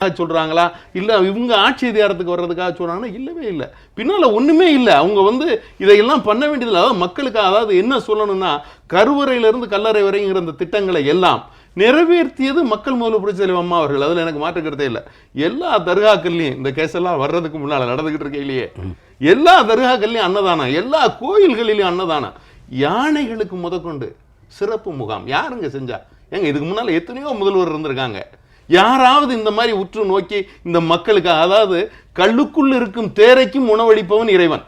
சொல்றாங்களா இல்ல இவங்க ஆட்சி அதிகாரத்துக்கு வர்றதுக்காக சொல்றாங்கன்னா இல்லவே இல்லை. பின்னால ஒண்ணுமே இல்லை. அவங்க இதையெல்லாம் பண்ண வேண்டியதில்லை. அதாவது மக்களுக்கு அதாவது என்ன சொல்லணும்னா கருவறையிலிருந்து கல்லறை வரைங்கிற இந்த திட்டங்களை எல்லாம் நிறைவேற்றியது மக்கள் முதல்வர் புரட்சித் தலைவர் அம்மா அவர்கள். அதுல எனக்கு மாற்று கருத்தே இல்லை. எல்லா தர்காக்கள்லையும் இந்த கேஸ் எல்லாம் வர்றதுக்கு முன்னால நடந்துகிட்டு இருக்கையிலேயே எல்லா தர்காக்கள்லையும் அன்னதானம், எல்லா கோயில்களிலையும் அன்னதானம், யானைகளுக்கு முதற்கொண்டு சிறப்பு முகாம் யாருங்க செஞ்சா? ஏங்க இதுக்கு முன்னால எத்தனையோ முதல்வர் இருந்திருக்காங்க. யாராவது இந்த மாதிரி உற்று நோக்கி இந்த மக்களுக்கு அதாவது கல்லுக்குள் இருக்கும் தேரைக்கும் உணவளிப்பவன் இறைவன்.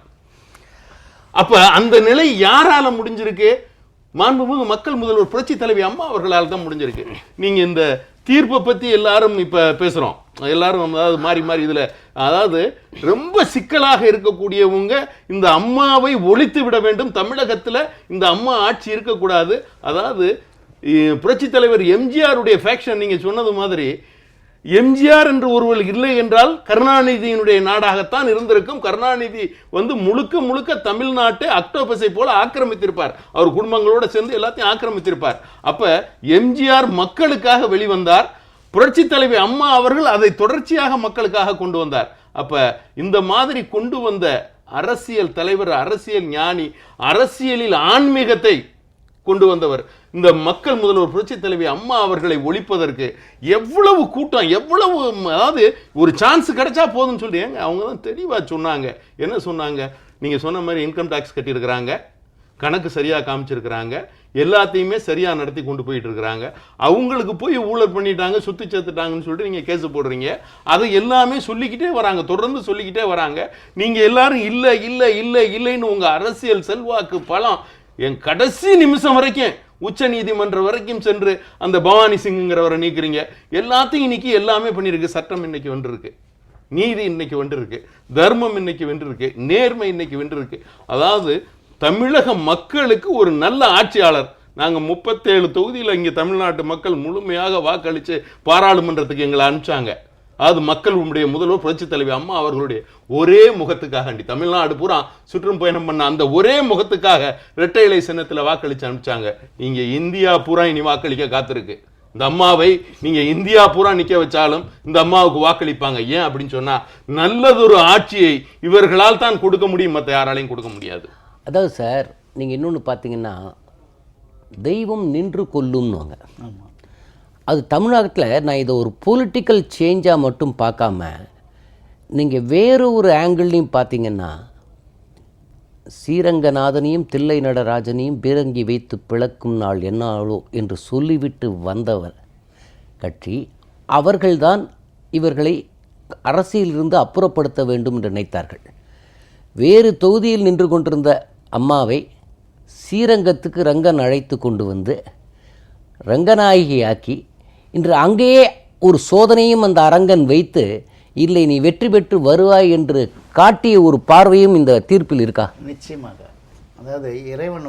அப்ப அந்த நிலை யாரால முடிஞ்சிருக்கு? மாண்புமிகு மக்கள் முதல்வர் புரட்சி தலைவி அம்மா அவர்களால் தான் முடிஞ்சிருக்கு. நீங்க இந்த தீர்ப்பை பத்தி எல்லாரும் இப்ப பேசுறோம், எல்லாரும் அதாவது மாறி மாறி இதுல அதாவது ரொம்ப சிக்கலாக இருக்கக்கூடியவங்க இந்த அம்மாவை ஒழித்து விட வேண்டும், தமிழகத்துல இந்த அம்மா ஆட்சி இருக்கக்கூடாது. அதாவது புரட்சி தலைவர் எம்ஜிஆருடைய ஃபேக்ஷன் நீங்க சொன்னது மாதிரி எம்ஜிஆர் என்று ஒருவர் இல்லை என்றால் கருணாநிதியினுடைய நாடாகத்தான் இருந்திருக்கும். கருணாநிதி முழுக்க முழுக்க தமிழ்நாட்டை அக்டோபஸை போல ஆக்கிரமித்திருப்பார். அவர் குடும்பங்களோட சேர்ந்து எல்லாத்தையும் ஆக்கிரமித்திருப்பார். அப்ப எம்ஜிஆர் மக்களுக்காக வெளிவந்தார். புரட்சி தலைவி அம்மா அவர்கள் அதை தொடர்ச்சியாக மக்களுக்காக கொண்டு வந்தார். அப்ப இந்த மாதிரி கொண்டு வந்த அரசியல் தலைவர், அரசியல் ஞானி, அரசியலில் ஆன்மீகத்தை கொண்டு வந்தவர் இந்த மக்கள் முதல்வர் புரட்சி தலைவி அம்மா அவர்களை ஒழிப்பதற்கு எவ்வளவு கூட்டம், எவ்வளவு அதாவது ஒரு சான்ஸ் கிடைச்சா போதும்னு சொல்லி அவங்க தான் தெளிவா சொன்னாங்க. என்ன சொன்னாங்க? நீங்க சொன்ன மாதிரி இன்கம் டாக்ஸ் கட்டியிருக்கிறாங்க, கணக்கு சரியா காமிச்சிருக்கிறாங்க, எல்லாத்தையுமே சரியா நடத்தி கொண்டு போயிட்டு இருக்கிறாங்க. அவங்களுக்கு போய் ஊழல் பண்ணிட்டாங்க, சுத்தி சேர்த்துட்டாங்கன்னு சொல்லிட்டு நீங்க கேஸ் போடுறீங்க. அதை எல்லாமே சொல்லிக்கிட்டே வராங்க, தொடர்ந்து சொல்லிக்கிட்டே வராங்க. நீங்க எல்லாரும் இல்ல இல்ல இல்ல இல்லைன்னு உங்க அரசியல் செல்வாக்கு பலம் என் கடைசி நிமிஷம் வரைக்கும் உச்ச நீதிமன்றம் வரைக்கும் சென்று அந்த பவானி சிங்கிறவரை நீக்கிறீங்க. எல்லாத்தையும் இன்னைக்கு எல்லாமே பண்ணிருக்கு. சட்டம் இன்னைக்கு வென்றிருக்கு, நீதி இன்னைக்கு வென்றிருக்கு, தர்மம் இன்னைக்கு வென்றிருக்கு, நேர்மை இன்னைக்கு வென்றிருக்கு. அதாவது தமிழக மக்களுக்கு ஒரு நல்ல ஆட்சியாளர். நாங்க 37 தொகுதியில் இங்க தமிழ்நாட்டு மக்கள் முழுமையாக வாக்களிச்சு பாராளுமன்றத்துக்கு எங்களை அனுப்பிச்சாங்க. அது மக்கள் உடைய முதல்வர் புரட்சி தலைவி அம்மா அவர்களுடைய ஒரே முகத்துக்காக தமிழ்நாடு பூரா சுற்றும் பயணம் பண்ண அந்த ஒரே முகத்துக்காக இரட்டை இலை சின்னத்தில் வாக்களிச்சு அனுப்பிச்சாங்க. இங்க இந்தியா பூரா இனி வாக்களிக்க காத்திருக்கு. இந்த அம்மாவை நீங்க இந்தியா பூரா நிக்க வச்சாலும் இந்த அம்மாவுக்கு வாக்களிப்பாங்க. ஏன் அப்படின்னு சொன்னா நல்லதொரு ஆட்சியை இவர்களால் தான் கொடுக்க முடியும், மற்ற யாராலையும் கொடுக்க முடியாது. அதாவது சார் நீங்க இன்னொன்று பார்த்தீங்கன்னா தெய்வம் நின்று கொல்லும்னுவாங்க. அது தமிழகத்தில் நான் இதை ஒரு பொலிட்டிக்கல் சேஞ்சாக மட்டும் பார்க்காம நீங்கள் வேறு ஒரு ஆங்கிள்லையும் பார்த்தீங்கன்னா ஸ்ரீரங்கநாதனையும் தில்லை நடராஜனையும் பீரங்கி வைத்து பிளக்கும் நாள் என்னாலோ என்று சொல்லிவிட்டு வந்தவர் கட்சி. அவர்கள்தான் இவர்களை அரசியலிருந்து அப்புறப்படுத்த வேண்டும் என்று நினைத்தார்கள். வேறு தொகுதியில் நின்று கொண்டிருந்த அம்மாவை ஸ்ரீரங்கத்துக்கு ரங்கன் அழைத்து கொண்டு வந்து ரங்கநாயகியாக்கி இன்று அங்கேயே ஒரு சோதனையும் அந்த அரங்கன் வைத்து இல்லை நீ வெற்றி பெற்று வருவாய் என்று காட்டிய ஒரு பார்வையும் இந்த தீர்ப்பில் இருக்கா? நிச்சயமாக. அதாவது இறைவன்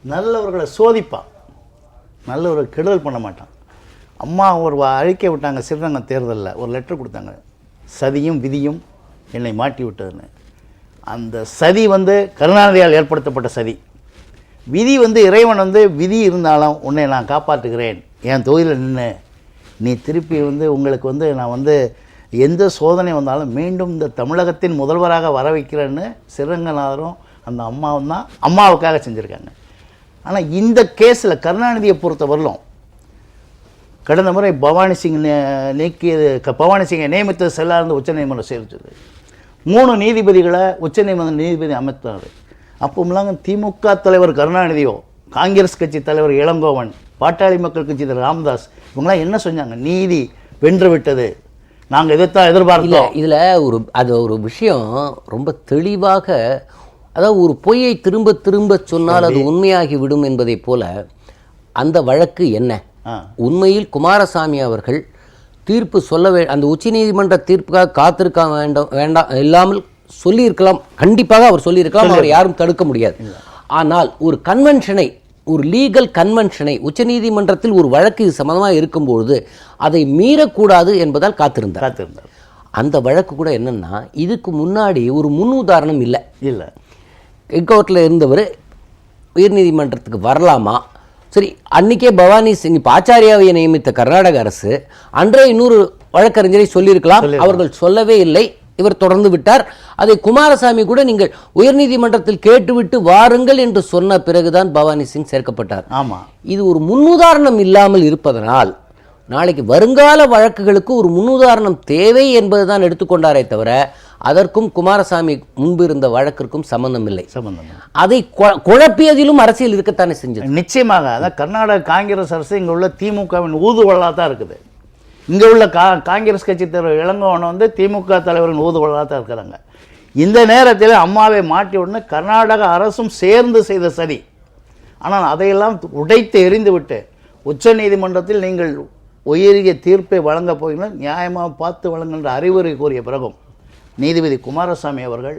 நல்லவர்களை சோதிப்பான், நல்லவர்களை கெடுதல் பண்ண மாட்டான். அம்மா ஒரு அறிக்கை விட்டாங்க ஸ்ரீரங்கம் தேர்தலில், ஒரு லெட்டர் கொடுத்தாங்க, சதியும் விதியும் என்னை மாட்டி விட்டதுன்னு. அந்த சதி கருணாநிதியால் ஏற்படுத்தப்பட்ட சதி. விதி இறைவன் விதி இருந்தாலும் உன்னை நான் காப்பாற்றுகிறேன், என் தொகுதியில் நின்று நீ திருப்பி உங்களுக்கு நான் எந்த சோதனை வந்தாலும் மீண்டும் இந்த தமிழகத்தின் முதல்வராக வர வைக்கிறேன்னு ஸ்ரீரங்கநாதரும் அந்த அம்மாவும் தான் அம்மாவுக்காக செஞ்சுருக்காங்க. ஆனால் இந்த கேஸில் கருணாநிதியை பொறுத்த வரலும் கடந்த முறை பவானி சிங் நீக்கியது, பவானி சிங்கை நியமித்தது செல்லார்ந்து உச்சநீதிமன்றம் சேர்த்தது. 3 நீதிபதிகளை உச்சநீதிமன்ற நீதிபதி அமைத்தார். அப்போலாம் திமுக தலைவர் கருணாநிதியோ, காங்கிரஸ் கட்சி தலைவர் இளங்கோவன், பாட்டாளி மக்கள் கட்சி தலைவர் ராமதாஸ் இவங்களாம் என்ன சொன்னாங்க? நீதி வென்று விட்டது, நாங்கள் இதைத்தான் எதிர்பார்க்கல. இதில் ஒரு விஷயம் ரொம்ப தெளிவாக, அதாவது ஒரு பொய்யை திரும்ப திரும்ப சொன்னால் அது உண்மையாகி விடும் என்பதை போல அந்த வழக்கு என்ன? உண்மையில் குமாரசாமி அவர்கள் தீர்ப்பு சொல்ல அந்த உச்சநீதிமன்ற தீர்ப்புக்காக காத்திருக்க வேண்டாம் இல்லாமல் சொல்லியிருக்கலாம். கண்டிப்பாக அவர் சொல்லியிருக்கலாம், அவர் யாரும் தடுக்க முடியாது. ஆனால் ஒரு கன்வென்ஷனை, ஒரு லீகல் கன்வென்ஷனை உச்சநீதிமன்றத்தில் ஒரு வழக்கு இது சம்பந்தமாக இருக்கும்பொழுது அதை மீறக்கூடாது என்பதால் காத்திருந்தார். அந்த வழக்கு கூட என்னன்னா இதுக்கு முன்னாடி ஒரு முன் உதாரணம் இல்லை. ஹைகோர்ட்டில் இருந்தவர் உயர்நீதிமன்றத்துக்கு வரலாமா, சரி, அன்னைக்கே பவானி சிங் இப்ப ஆச்சாரியாவை நியமித்த கர்நாடக அரசு அன்றே இன்னொரு வழக்கறிஞரை சொல்லியிருக்கலாம், அவர்கள் சொல்லவே இல்லை, இவர் தொடர்ந்து விட்டார். அதை குமாரசாமி கூட நீங்கள் உயர்நீதிமன்றத்தில் கேட்டுவிட்டு வாருங்கள் என்று சொன்ன பிறகுதான் பவானி சிங் சேர்க்கப்பட்டார். ஆமா, இது ஒரு முன்னுதாரணம் இல்லாமல் இருப்பதனால் நாளைக்கு வருங்கால வழக்குகளுக்கு ஒரு முன்னுதாரணம் தேவை என்பதுதான் எடுத்துக்கொண்டாரே தவிர அதற்கும் குமாரசாமி முன்பு இருந்த வழக்கிற்கும் சம்பந்தம் இல்லை. அதை குழப்பியதிலும் அரசியல் இருக்கத்தானே செஞ்சது. நிச்சயமாக. அதான் கர்நாடக காங்கிரஸ் அரசு இங்கே உள்ள திமுகவின் ஊதுவலாக தான் இருக்குது. இங்கே உள்ள காங்கிரஸ் கட்சி தலைவர் இளங்கோவன் வந்து திமுக தலைவரின் ஊதுவலாக தான் இருக்கிறாங்க. இந்த நேரத்தில் அம்மாவை மாட்டி உடனே கர்நாடக அரசும் சேர்ந்து செய்த சரி. ஆனால் அதையெல்லாம் உடைத்து எறிந்துவிட்டு உச்ச நீதிமன்றத்தில் நீங்கள் உயரிய தீர்ப்பை வழங்கப் போகிறீர்கள், நியாயமாக பார்த்து வழங்குகின்ற அறிவுரை கூறிய பிறகும் நீதிபதி குமாரசாமி அவர்கள்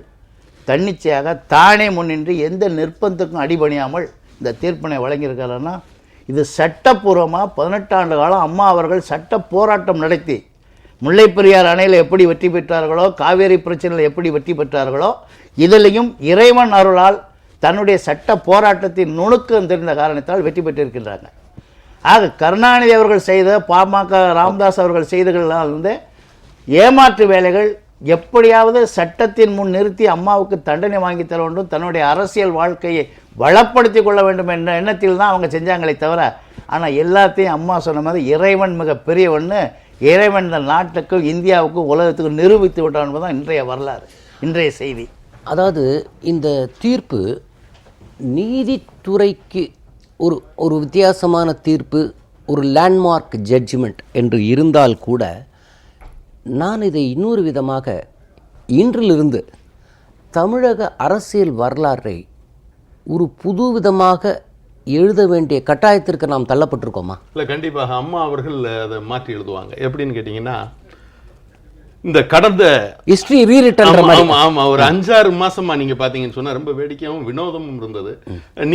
தன்னிச்சையாக தானே முன்னின்று எந்த நிர்பந்தத்துக்கும் அடிபணியாமல் இந்த தீர்ப்பினை வழங்கியிருக்கிறாருன்னா, இது சட்டப்பூர்வமாக 18 ஆண்டு காலம் அம்மா அவர்கள் சட்ட போராட்டம் நடத்தி முல்லைப்பெரியார் அணையில் எப்படி வெற்றி பெற்றார்களோ, காவேரி பிரச்சனையில் எப்படி வெற்றி பெற்றார்களோ, இதிலையும் இறைவன் அருளால் தன்னுடைய சட்ட போராட்டத்தின் நுணுக்கம் தெரிந்த காரணத்தால் வெற்றி பெற்றிருக்கின்றாங்க. ஆக கருணாநிதி அவர்கள் செய்த, பாமக ராமதாஸ் அவர்கள் செய்ததெல்லாம் வந்து ஏமாற்று வேலைகள். எப்படியாவது சட்டத்தின் முன் நிறுத்தி அம்மாவுக்கு தண்டனை வாங்கி தர வேண்டும், தன்னுடைய அரசியல் வாழ்க்கையை வளப்படுத்தி கொள்ள வேண்டும் என்ற எண்ணத்தில் தான் அவங்க செஞ்சாங்களே தவிர, ஆனால் எல்லாத்தையும் அம்மா சொன்ன மாதிரி இறைவன் மிக பெரியவன்னு இறைவன் இந்த நாட்டுக்கும் இந்தியாவுக்கும் உலகத்துக்கும் நிரூபித்து விட்டான் என்பதுதான் இன்றைய வரலாறு, இன்றைய செய்தி. அதாவது இந்த தீர்ப்பு நீதித்துறைக்கு ஒரு வித்தியாசமான தீர்ப்பு, ஒரு லேண்ட்மார்க் ஜட்ஜ்மெண்ட் என்று இருந்தால் கூட நான் இதை இன்னொரு விதமாக இன்றிலிருந்து தமிழக அரசியல் வரலாறை ஒரு புது விதமாக எழுத வேண்டிய கட்டாயத்திற்கு நாம் தள்ளப்பட்டிருக்கோமா? இல்லை, கண்டிப்பாக அம்மா அவர்கள் அதை மாற்றி எழுதுவாங்க. எப்படின்னு கேட்டிங்கன்னா, இந்த கடந்த ஹிஸ்டரி ரீரிட்டன் ஒரு 5-6 மாசமா நீங்க பாத்தீங்கன்னு சொன்னா ரொம்ப வேடிக்கையாகவும் வினோதமும் இருந்தது.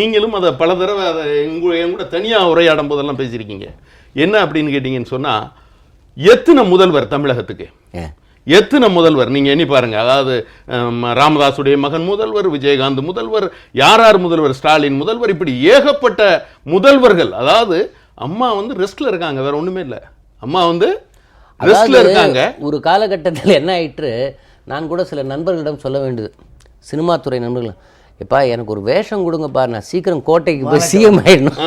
நீங்களும் அதை பல தடவை அதை என் கூட தனியா உரையாடும் போதெல்லாம் பேசியிருக்கீங்க. என்ன அப்படின்னு கேட்டீங்கன்னு சொன்னா, எத்தனை முதல்வர் தமிழகத்துக்கு, எத்தனை முதல்வர் நீங்க எண்ணி பாருங்க. அதாவது ராமதாசுடைய மகன் முதல்வர், விஜயகாந்த் முதல்வர், யார் முதல்வர், ஸ்டாலின் முதல்வர், இப்படி ஏகப்பட்ட முதல்வர்கள். அதாவது அம்மா வந்து ரெஸ்ட்ல இருக்காங்க, வேற ஒண்ணுமே இல்லை. அம்மா வந்து ரெஸ்ட்ல இருக்காங்க. ஒரு காலகட்டத்தில் என்ன ஆயிற்று, நான் கூட சில நண்பர்களிடம் சொல்ல வேண்டியது, சினிமா துறை நண்பர்கள், எப்பா எனக்கு ஒரு வேஷம் கொடுங்கப்பா, நான் சீக்கிரம் கோட்டைக்கு போய் சிஎம் ஆயிடணும்,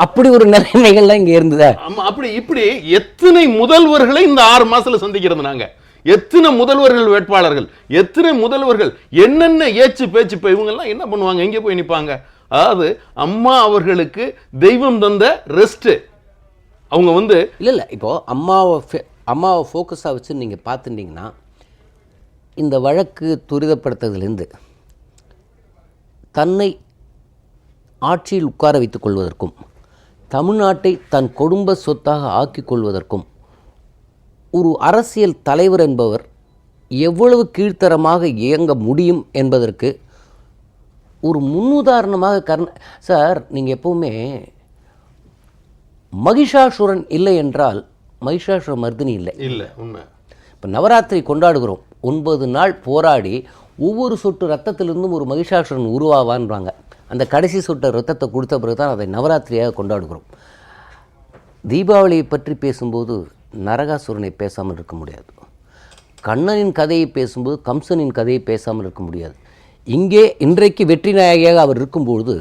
அப்படி ஒரு நிலைமைகள்லாம் இங்க இருந்ததா. அப்படி இப்படி எத்தனை முதல்வர்களை இந்த 6 மாசத்துல சந்திக்கிறது நாங்க. எத்தனை முதல்வர்கள் வேட்பாளர்கள், எத்தனை முதல்வர்கள், என்னென்ன ஏச்சு பேச்சு. இப்போ இவங்கெல்லாம் என்ன பண்ணுவாங்க, எங்கே போய் நிற்பாங்க. அதாவது அம்மா அவர்களுக்கு தெய்வம் தந்த ரெஸ்ட். அவங்க வந்து இல்லை இப்போ அம்மாவை ஃபோக்கஸாக வச்சு நீங்கள் பார்த்துட்டிங்கன்னா, இந்த வழக்கு துரிதப்படுத்துறதுலேருந்து தன்னை ஆட்சியில் உட்கார வைத்துக் கொள்வதற்கும் தமிழ்நாட்டை தன் குடும்ப சொத்தாக ஆக்கிக் கொள்வதற்கும் ஒரு அரசியல் தலைவர் என்பவர் எவ்வளவு கீழ்த்தரமாக இயங்க முடியும் என்பதற்கு ஒரு முன்னுதாரணமாக சார், நீங்கள் எப்பவுமே மகிஷாசுரன் இல்லை என்றால் மகிஷாசுர மர்தினி இல்லை. உண்மை. இப்போ நவராத்திரி கொண்டாடுகிறோம், 9 நாள் போராடி ஒவ்வொரு சொட்டு ரத்தத்திலிருந்தும் ஒரு மகிஷாசுரன் உருவாவான்றாங்க. அந்த கடைசி சொட்டு ரத்தத்தை கொடுத்த பிறகு தான் அதை நவராத்திரியாக கொண்டாடுகிறோம். தீபாவளியை பற்றி பேசும்போது நரகாசுரனை பேசாமல் இருக்க முடியாது, கண்ணனின் கதையை பேசும்போது கம்சனின் கதையை பேசாமல் இருக்க முடியாது. இங்கே இன்றைக்கு வெற்றி நாயகியாக அவர் இருக்கும்பொழுது,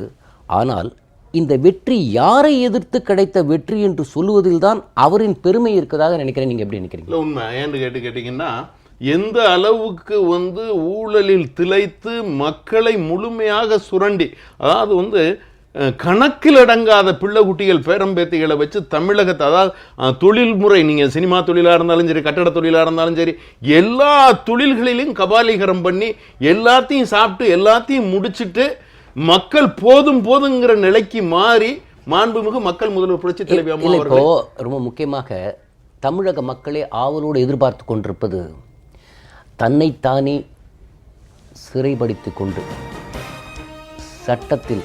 ஆனால் இந்த வெற்றி யாரை எதிர்த்து கிடைத்த வெற்றி என்று சொல்லுவதில் தான் அவரின் பெருமை இருக்கதாக நினைக்கிறேன். நீங்கள் எப்படி நினைக்கிறீங்க? உண்மை. ஏன்னு கேட்டிங்கன்னா, எந்த அளவுக்கு வந்து ஊழலில் திளைத்து மக்களை முழுமையாக சுரண்டி, அதாவது வந்து கணக்கில் அடங்காத பிள்ளை குட்டிகள் பேரம்பேத்திகளை வச்சு தமிழகத்தை, அதாவது தொழில்முறை, நீங்கள் சினிமா தொழிலாக இருந்தாலும் சரி, கட்டட தொழிலாக இருந்தாலும் சரி, எல்லா தொழில்களிலும் கபாலீகரம் பண்ணி எல்லாத்தையும் சாப்பிட்டு எல்லாத்தையும் முடிச்சுட்டு மக்கள் போதும் போதுங்கிற நிலைக்கு மாறி மாண்புமிகு மக்கள் முதல்வர் புரட்சி தலைவி அம்மா அவர்கள். இப்போ ரொம்ப முக்கியமாக தமிழக மக்களே ஆவலோடு எதிர்பார்த்து கொண்டிருப்பது, தன்னைத்தானே சிறைப்படுத்தி கொண்டு சட்டத்தில்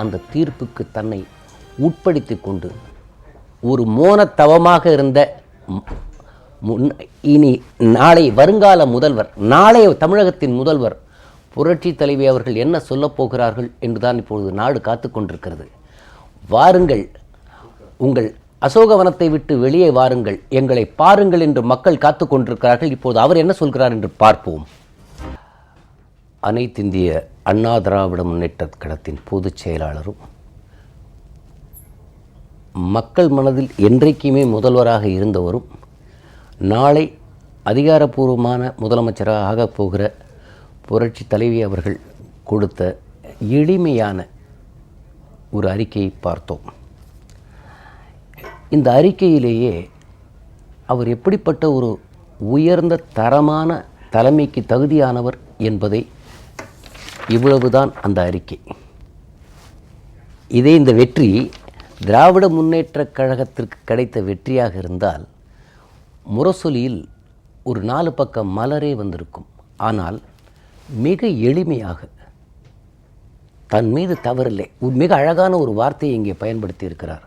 அந்த தீர்ப்புக்கு தன்னை உட்படுத்தி கொண்டு ஒரு மோனத்தவமாக இருந்த இனி நாளை வருங்கால முதல்வர், நாளைய தமிழகத்தின் முதல்வர் புரட்சி தலைவி அவர்கள் என்ன சொல்லப் போகிறார்கள் என்றுதான் இப்பொழுது நாடு காத்து கொண்டிருக்கிறது. வாருங்கள், உங்கள் அசோகவனத்தை விட்டு வெளியே வாருங்கள், எங்களை பாருங்கள் என்று மக்கள் காத்து கொண்டிருக்கிறார்கள். இப்போது அவர் என்ன சொல்கிறார் என்று பார்ப்போம். அனைத்திந்திய அண்ணா திராவிட முன்னேற்றக் கழகத்தின் பொதுச் செயலாளரும் மக்கள் மனதில் என்றைக்குமே முதல்வராக இருந்தவரும் நாளை அதிகாரப்பூர்வமான முதலமைச்சராக ஆகப் போகிற புரட்சி தலைவி அவர்கள் கொடுத்த எளிமையான ஒரு அறிக்கையை பார்த்தோம். இந்த அறிக்கையிலேயே அவர் எப்படிப்பட்ட ஒரு உயர்ந்த தரமான தலைமைக்கு தகுதியானவர் என்பதை இவ்வளவுதான் அந்த அறிக்கை. இதே இந்த வெற்றி திராவிட முன்னேற்றக் கழகத்திற்கு கிடைத்த வெற்றியாக இருந்தால் முரசொலியில் ஒரு 4 பக்க மலரே வந்திருக்கும். ஆனால் மிக எளிமையாக தன் மீது தவறில்லை, மிக அழகான ஒரு வார்த்தையை இங்கே பயன்படுத்தி இருக்கிறார்.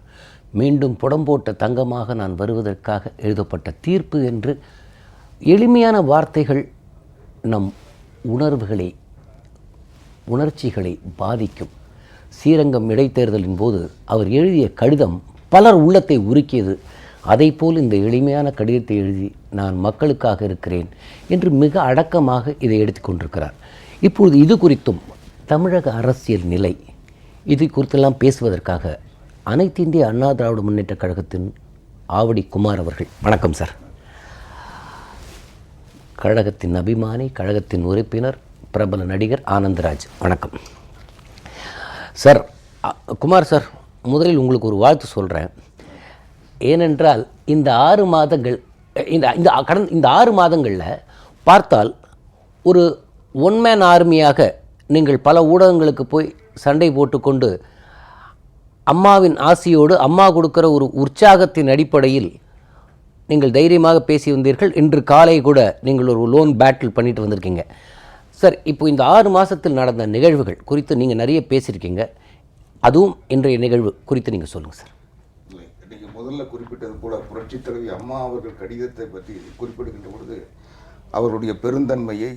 மீண்டும் புடம்போட்ட தங்கமாக நான் வருவதற்காக எழுதப்பட்ட தீர்ப்பு என்று எளிமையான வார்த்தைகள் நம் உணர்ச்சிகளை பாதிக்கும். ஸ்ரீரங்கம் இடைத்தேர்தலின் போது அவர் எழுதிய கடிதம் பலர் உள்ளத்தை உருக்கியது. அதைப்போல் இந்த எளிமையான கடிதத்தை எழுதி நான் மக்களுக்காக இருக்கிறேன் என்று மிக அடக்கமாக இதை எடுத்துக்கொண்டிருக்கிறார். இப்பொழுது இது குறித்தும் தமிழக அரசியல் நிலை இது குறித்தெல்லாம் பேசுவதற்காக அனைத்து இந்திய அண்ணா திராவிட முன்னேற்றக் கழகத்தின் ஆவடி குமார் அவர்கள். வணக்கம் சார். கழகத்தின் அபிமானி, கழகத்தின் உறுப்பினர், பிரபல நடிகர் ஆனந்தராஜ். வணக்கம் சார். குமார் சார், முதலில் உங்களுக்கு ஒரு வாழ்த்து சொல்கிறேன். ஏனென்றால் இந்த 6 மாதங்கள் இந்த 6 மாதங்களில் பார்த்தால் ஒரு ஒன்மேன் ஆர்மியாக நீங்கள் பல ஊடகங்களுக்கு போய் சண்டை போட்டுக்கொண்டு அம்மாவின் ஆசியோடு அம்மா கொடுக்கிற ஒரு உற்சாகத்தின் அடிப்படையில் நீங்கள் தைரியமாக பேசி வந்தீர்கள். இன்று காலை கூட நீங்கள் ஒரு லோன் பேட்டில் பண்ணிட்டு வந்திருக்கீங்க சார். இப்போ இந்த 6 மாதத்தில் நடந்த நிகழ்வுகள் குறித்து நீங்கள் நிறைய பேசியிருக்கீங்க. அதுவும் இன்றைய நிகழ்வு குறித்து நீங்கள் சொல்லுங்கள் சார். நீங்கள் முதல்ல குறிப்பிட்டது போல புரட்சித் தலைவி அம்மா அவர்கள் கடிதத்தை பற்றி குறிப்பிடுகின்ற பொழுது அவர்களுடைய பெருந்தன்மையை,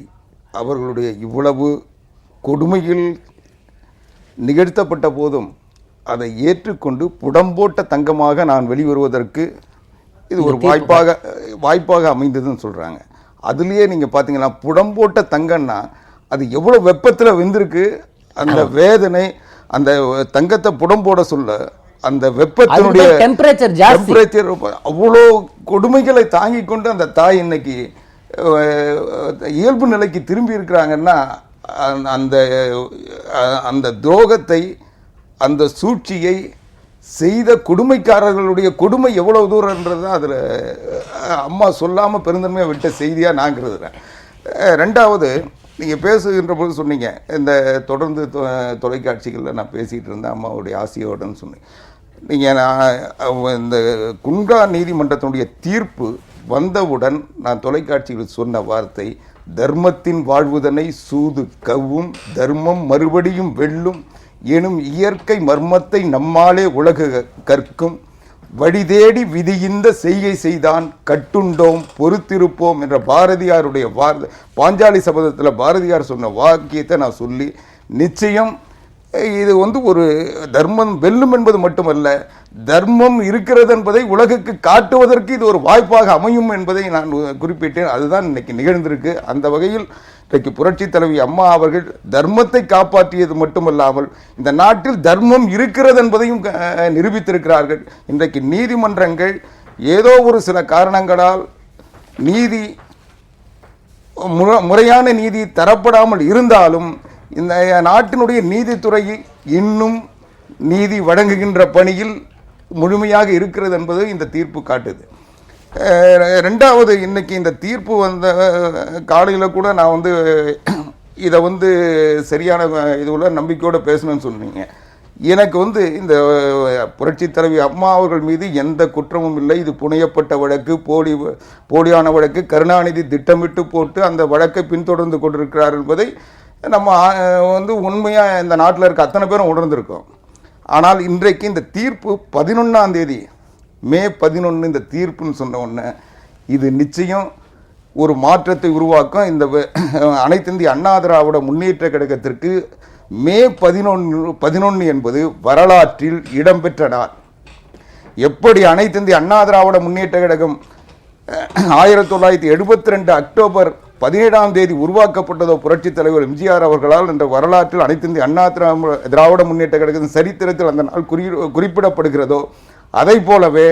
அவர்களுடைய இவ்வளவு கொடுமையில் நிகழ்த்தப்பட்ட போதும் அதை ஏற்றுக்கொண்டு புடம்போட்ட தங்கமாக நான் வெளிவருவதற்கு இது ஒரு வாய்ப்பாக அமைந்ததுன்னு சொல்கிறாங்க. அதுலேயே நீங்கள் பார்த்தீங்கன்னா புடம்போட்ட தங்கம்னா அது எவ்வளோ வெப்பத்தில் வெந்திருக்கு. அந்த வேதனை, அந்த தங்கத்தை புடம்போட சொல்ல அந்த வெப்பத்தினுடைய டெம்பரேச்சர் அவ்வளோ கொடுமைகளை தாங்கி கொண்டு அந்த தாய் இன்னைக்கு இயல்பு நிலைக்கு திரும்பி இருக்கிறாங்கன்னா அந்த அந்த துரோகத்தை, அந்த சூழ்ச்சியை செய்த கொடுமைக்காரர்களுடைய கொடுமை எவ்வளவு தூரன்றது தான் அதில் அம்மா சொல்லாமல் பெருந்தன்மையாக விட்ட செய்தியாக நான் கருதுகிறேன். ரெண்டாவது, நீங்கள் பேசுகின்ற போது சொன்னீங்க, இந்த தொடர்ந்து தொலைக்காட்சிகளில் நான் பேசிகிட்டு இருந்தேன் அம்மாவுடைய ஆசையோடன்னு சொன்னீங்க. நீங்கள் இந்த குண்டா நீதிமன்றத்தினுடைய தீர்ப்பு வந்தவுடன் நான் தொலைக்காட்சியில் சொன்ன வார்த்தை, தர்மத்தின் வாழ்வுதனை சூது கவ்வும், தர்மம் மறுபடியும் வெல்லும் எனும் இயற்கை மர்மத்தை நம்மாலே உலக கற்கும், வழிதேடி விதியிந்த செய்கை செய்தான் கட்டுண்டோம் பொறுத்திருப்போம் என்ற பாரதியாருடைய பாஞ்சாலி சபதத்தில் பாரதியார் சொன்ன வாக்கியத்தை நான் சொல்லி, நிச்சயம் இது ஒரு தர்மம் வெல்லும் என்பது மட்டுமல்ல, தர்மம் இருக்கிறது என்பதை உலகுக்கு காட்டுவதற்கு இது ஒரு வாய்ப்பாக அமையும் என்பதை நான் குறிப்பிட்டேன். அதுதான் இன்னைக்கு நிகழ்ந்திருக்கு. அந்த வகையில் இன்றைக்கு புரட்சி தலைவி அம்மா அவர்கள் தர்மத்தை காப்பாற்றியது மட்டுமல்லாமல் இந்த நாட்டில் தர்மம் இருக்கிறது என்பதையும் நிரூபித்திருக்கிறார்கள். இன்றைக்கு நீதிமன்றங்கள் ஏதோ ஒரு சில காரணங்களால் முறையான நீதி தரப்படாமல் இருந்தாலும் இந்த நாட்டினுடைய நீதித்துறை இன்னும் நீதி வழங்குகின்ற பணியில் முழுமையாக இருக்கிறது என்பது இந்த தீர்ப்பு காட்டுது. ரெண்டாவது, இன்னைக்கு இந்த தீர்ப்பு வந்த காலையில் கூட நான் இதை சரியான இதுல நம்பிக்கையோடு பேசணும்னு சொன்னீங்க. எனக்கு இந்த புரட்சி தலைவி அம்மா அவர்கள் மீது எந்த குற்றமும் இல்லை. இது புனையப்பட்ட வழக்கு, போலியான வழக்கு. கருணாநிதி திட்டமிட்டு போட்டு அந்த வழக்கை பின்தொடர்ந்து கொண்டிருக்கிறார் என்பதை நம்ம உண்மையாக இந்த நாட்டில் இருக்க அத்தனை பேரும் உணர்ந்திருக்கோம். ஆனால் இன்றைக்கு இந்த தீர்ப்பு 11ஆம் தேதி மே 11 இந்த தீர்ப்புன்னு சொன்ன உடனே இது நிச்சயம் ஒரு மாற்றத்தை உருவாக்கும். இந்த அனைத்து இந்திய அண்ணா திராவிட முன்னேற்ற கழகத்திற்கு மே 11 என்பது வரலாற்றில் இடம்பெற்ற நாள். எப்படி அனைத்து இந்திய அண்ணா திராவிட முன்னேற்ற கழகம் 1972 அக்டோபர் 17ஆம் தேதி உருவாக்கப்பட்டதோ புரட்சித் தலைவர் எம்ஜிஆர் அவர்களால் என்ற வரலாற்றில் அனைத்து இந்திய அண்ணா திராவிட முன்னேற்ற கழகத்தின் சரித்திரத்தில் அந்த நாள் குறிப்பிடப்படுகிறதோ அதை போலவே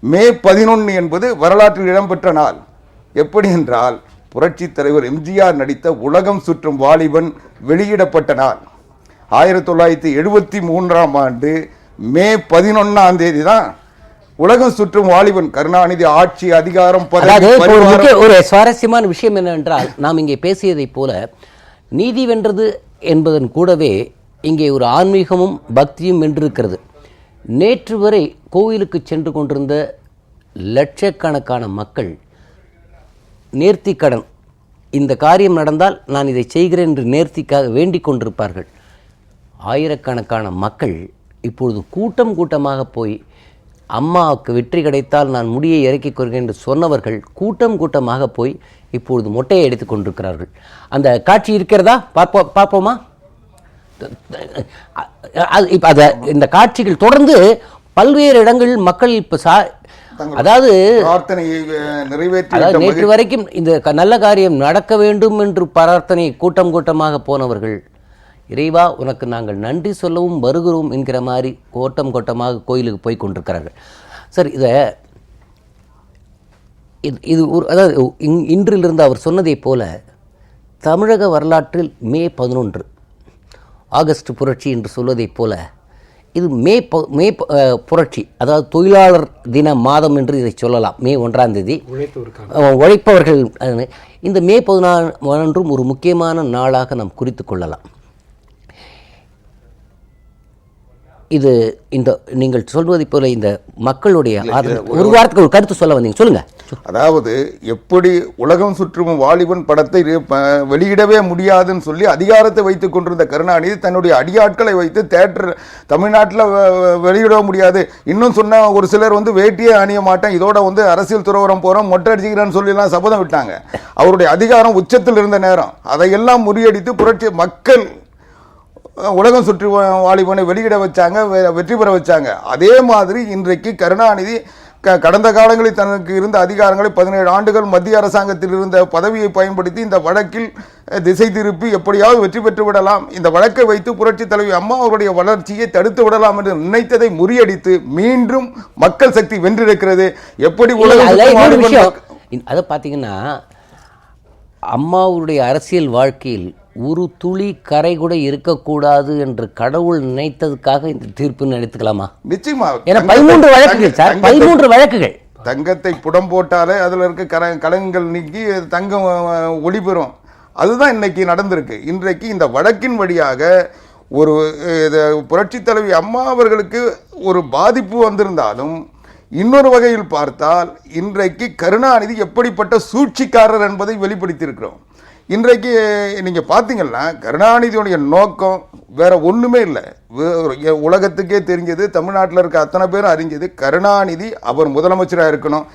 மே 11 என்பது வரலாற்றில் இடம்பெற்ற நாள். எப்படி என்றால் புரட்சித் தலைவர் எம்ஜிஆர் நடித்த உலகம் சுற்றும் வாலிபன் வெளியிடப்பட்ட நாள். 1973ஆம் ஆண்டு மே 11ஆம் தேதி தான் உலகம் சுற்றும் வாலிபன் கருணாநிதி ஆட்சி அதிகாரம் ஒரு சுவாரஸ்யமான விஷயம் என்னவென்றால் நாம் இங்கே பேசியதைப் போல நீதி வென்றது என்பதன் கூடவே இங்கே ஒரு ஆன்மீகமும் பக்தியும் வென்றிருக்கிறது. நேற்று வரை கோயிலுக்கு சென்று கொண்டிருந்த லட்சக்கணக்கான மக்கள் நேர்த்திக்கடன், இந்த காரியம் நடந்தால் நான் இதை செய்கிறேன் என்று நேர்த்திக்காக வேண்டிக் கொண்டிருப்பார்கள். ஆயிரக்கணக்கான மக்கள் இப்பொழுது கூட்டம் கூட்டமாக போய் அம்மாவுக்கு வெற்றி கிடைத்தால் நான் முடியை இறக்கிக் கொள்கிறேன் என்று சொன்னவர்கள் கூட்டம் கூட்டமாக போய் இப்பொழுது மொட்டையை எடுத்துக் கொண்டிருக்கிறார்கள். அந்த காட்சி இருக்கிறதா? பார்ப்போமா? இப்போ இந்த காட்சிகள் தொடர்ந்து பல்வேறு இடங்களில் மக்கள் இப்போ அதாவது நேற்று வரைக்கும் இந்த நல்ல காரியம் நடக்க வேண்டும் என்று பிரார்த்தனை கூட்டம் கூட்டமாக போனவர்கள், இறைவா உனக்கு நாங்கள் நன்றி சொல்லவும் வருகிறோம் என்கிற மாதிரி கோட்டம் கோட்டமாக கோயிலுக்கு போய் கொண்டிருக்கிறார்கள். சார், இது ஒரு அதாவது இன்றிலிருந்து அவர் சொன்னதை போல தமிழக வரலாற்றில் மே 11 ஆகஸ்ட் புரட்சி என்று சொல்வதைப் போல இது மே புரட்சி, அதாவது தொழிலாளர் தின மாதம் என்று இதை சொல்லலாம். மே 1ஆம் தேதி உழைப்பவர்கள், இந்த மே 14 ஒரு முக்கியமான நாளாக நாம் குறித்து கொள்ளலாம். இது இந்த நீங்கள் சொல்வதைப் போல இந்த மக்களுடைய ஒரு வாரத்துக்கு ஒரு கருத்து சொல்ல வந்தீங்க, சொல்லுங்க. அதாவது எப்படி உலகம் சுற்றும் வாலிபன் படத்தை வெளியிடவே முடியாதுன்னு சொல்லி அதிகாரத்தை வைத்துக் கொண்டிருந்த கருணாநிதி தன்னுடைய அடியாட்களை வைத்து தேட்டர் தமிழ்நாட்டில் வெளியிட முடியாது, இன்னும் சொன்ன ஒரு சிலர் வேட்டியே அணிய மாட்டேன், இதோட அரசியல் துறவரம் போறோம், மொட்டை அடிச்சுக்கிறேன்னு சொல்லி சபதம் விட்டாங்க. அவருடைய அதிகாரம் உச்சத்தில் இருந்த நேரம் அதையெல்லாம் முறியடித்து புரட்சி மக்கள் உலகம் சுற்றி வாலிபனை வெளியிட வச்சாங்க, வெற்றி பெற வச்சாங்க. அதே மாதிரி இன்றைக்கு கருணாநிதி கடந்த காலங்களில் தனக்கு இருந்த அதிகாரங்களை 17 ஆண்டுகள் மத்திய அரசாங்கத்தில் இருந்த பதவியை பயன்படுத்தி இந்த வழக்கில் திசை திருப்பி எப்படியாவது வெற்றி பெற்று விடலாம், இந்த வழக்கை வைத்து புரட்சி தலைவி அம்மா அவருடைய வளர்ச்சியை தடுத்து விடலாம் என்று நினைத்ததை முறியடித்து மீண்டும் மக்கள் சக்தி வென்றிருக்கிறது. எப்படி அதை பார்த்தீங்கன்னா அம்மாவுடைய அரசியல் வாழ்க்கையில் ஒரு துளி கரை கூட இருக்கக்கூடாது என்று கடவுள் நினைத்ததுக்காக இந்த தீர்ப்பு எடுத்துக்கலாமா? நிச்சயமா. 13 வழக்குகள் சார், 13 வழக்குகள். தங்கத்தை புடம் போட்டாலே அதுல இருக்க கலங்கள் நீக்கி தங்கம் ஒளி பெறும். அதுதான் இன்னைக்கு நடந்திருக்கு. இன்றைக்கு இந்த வழக்கின் வழியாக ஒரு புரட்சி தலைவி அம்மா அவர்களுக்கு ஒரு பாதிப்பு வந்திருந்தாலும் இன்னொரு வகையில் பார்த்தால் இன்றைக்கு கருணாநிதி எப்படிப்பட்ட சூழ்ச்சிக்காரர் என்பதை வெளிப்படுத்தியிருக்கிறோம். இன்றைக்கு நீங்கள் பார்த்தீங்கன்னா கருணாநிதியுடைய நோக்கம் வேற ஒன்றுமே இல்லை. உலகத்துக்கே தெரிஞ்சது, தமிழ்நாட்டில் இருக்க அத்தனை பேரும் அறிஞ்சது, கருணாநிதி அவர் முதலமைச்சராக இருக்கணும்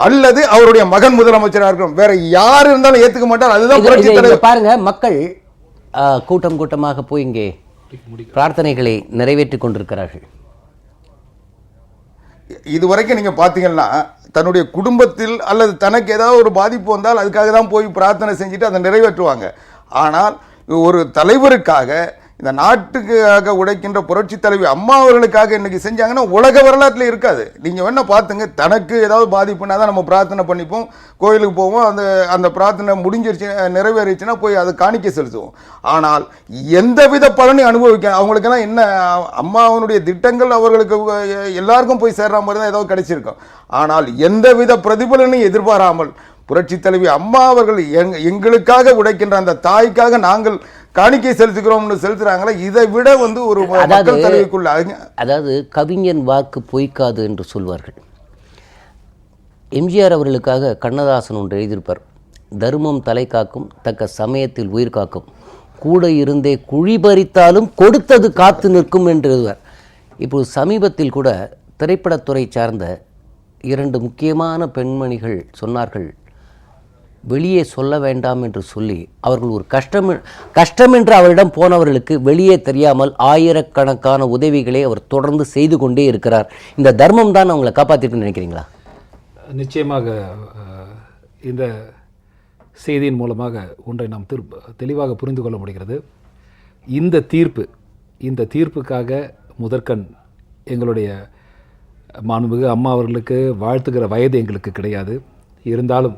அல்லது அவருடைய மகன் முதலமைச்சராக இருக்கணும், வேற யார் இருந்தாலும் ஏற்றுக்க மாட்டார். அதுதான் பாருங்க, மக்கள் கூட்டம் கூட்டமாக போய் இங்கே பிரார்த்தனைகளை நிறைவேற்றி கொண்டிருக்கிறார்கள். இதுவரைக்கும் நீங்க பாத்தீங்கன்னா தன்னுடைய குடும்பத்தில் அல்லது தனக்கு ஏதாவது ஒரு பாதிப்பு வந்தால் அதுக்காக தான் போய் பிரார்த்தனை செஞ்சுட்டு அதை நிறைவேற்றுவாங்க. ஆனால் ஒரு தலைவருக்காக, இந்த நாட்டுக்காக உழைக்கின்ற புரட்சி தலைவி அம்மா அவர்களுக்காக இன்னைக்கு செஞ்சாங்கன்னா உலக வரலாற்றில் இருக்காது. நீங்கள் வேணா பார்த்துங்க, தனக்கு ஏதாவது பாதிப்புனா தான் நம்ம பிரார்த்தனை பண்ணிப்போம், கோயிலுக்கு போவோம், அந்த பிரார்த்தனை முடிஞ்சிருச்சு நிறைவேறிச்சுன்னா போய் அதை காணிக்கை செலுத்துவோம். ஆனால் எந்தவித பலனையும் அனுபவிக்க அவங்களுக்கெல்லாம் என்ன, அம்மாவனுடைய திட்டங்கள் அவர்களுக்கு எல்லாருக்கும் போய் சேர்ற மாதிரி தான் ஏதாவது கிடைச்சிருக்கும். ஆனால் எந்தவித பிரதிபலனையும் எதிர்பாராமல் புரட்சி தலைவி அம்மா அவர்கள் எங்களுக்காக உழைக்கின்ற அந்த தாய்க்காக நாங்கள் காணிக்கை செலுத்துகிறோம்னு செலுத்துறாங்களே, இதை விட ஒரு மக்கள் தலைவிக்குள்ள, அதாவது கவிஞன் வாக்கு பொய்க்காது என்று சொல்வார்கள். எம்ஜிஆர் அவர்களுக்காக கண்ணதாசன் ஒன்று எழுதியிருப்பார், தர்மம் தலை காக்கும், தக்க சமயத்தில் உயிர் காக்கும், கூட இருந்தே குழி பறித்தாலும் கொடுத்தது காத்து நிற்கும் என்று எழுதுவார். இப்போது சமீபத்தில் கூட திரைப்படத்துறை சார்ந்த 2 முக்கியமான பெண்மணிகள் சொன்னார்கள், வெளியே சொல்ல வேண்டாம் என்று சொல்லி அவர்கள் ஒரு கஷ்டம் என்று அவரிடம் போனவர்களுக்கு வெளியே தெரியாமல் ஆயிரக்கணக்கான உதவிகளை அவர் தொடர்ந்து செய்து கொண்டே இருக்கிறார். இந்த தர்மம் தான் அவங்களை காப்பாற்றிட்டு நினைக்கிறீங்களா? நிச்சயமாக இந்த செய்தியின் மூலமாக ஒன்றை நாம் தெளிவாக புரிந்து கொள்ள முடிகிறது. இந்த தீர்ப்புக்காக முதற்கண் எங்களுடைய மாண்புமிகு அம்மா அவர்களுக்கு வாழ்த்துகிற வயது எங்களுக்கு கிடையாது. இருந்தாலும்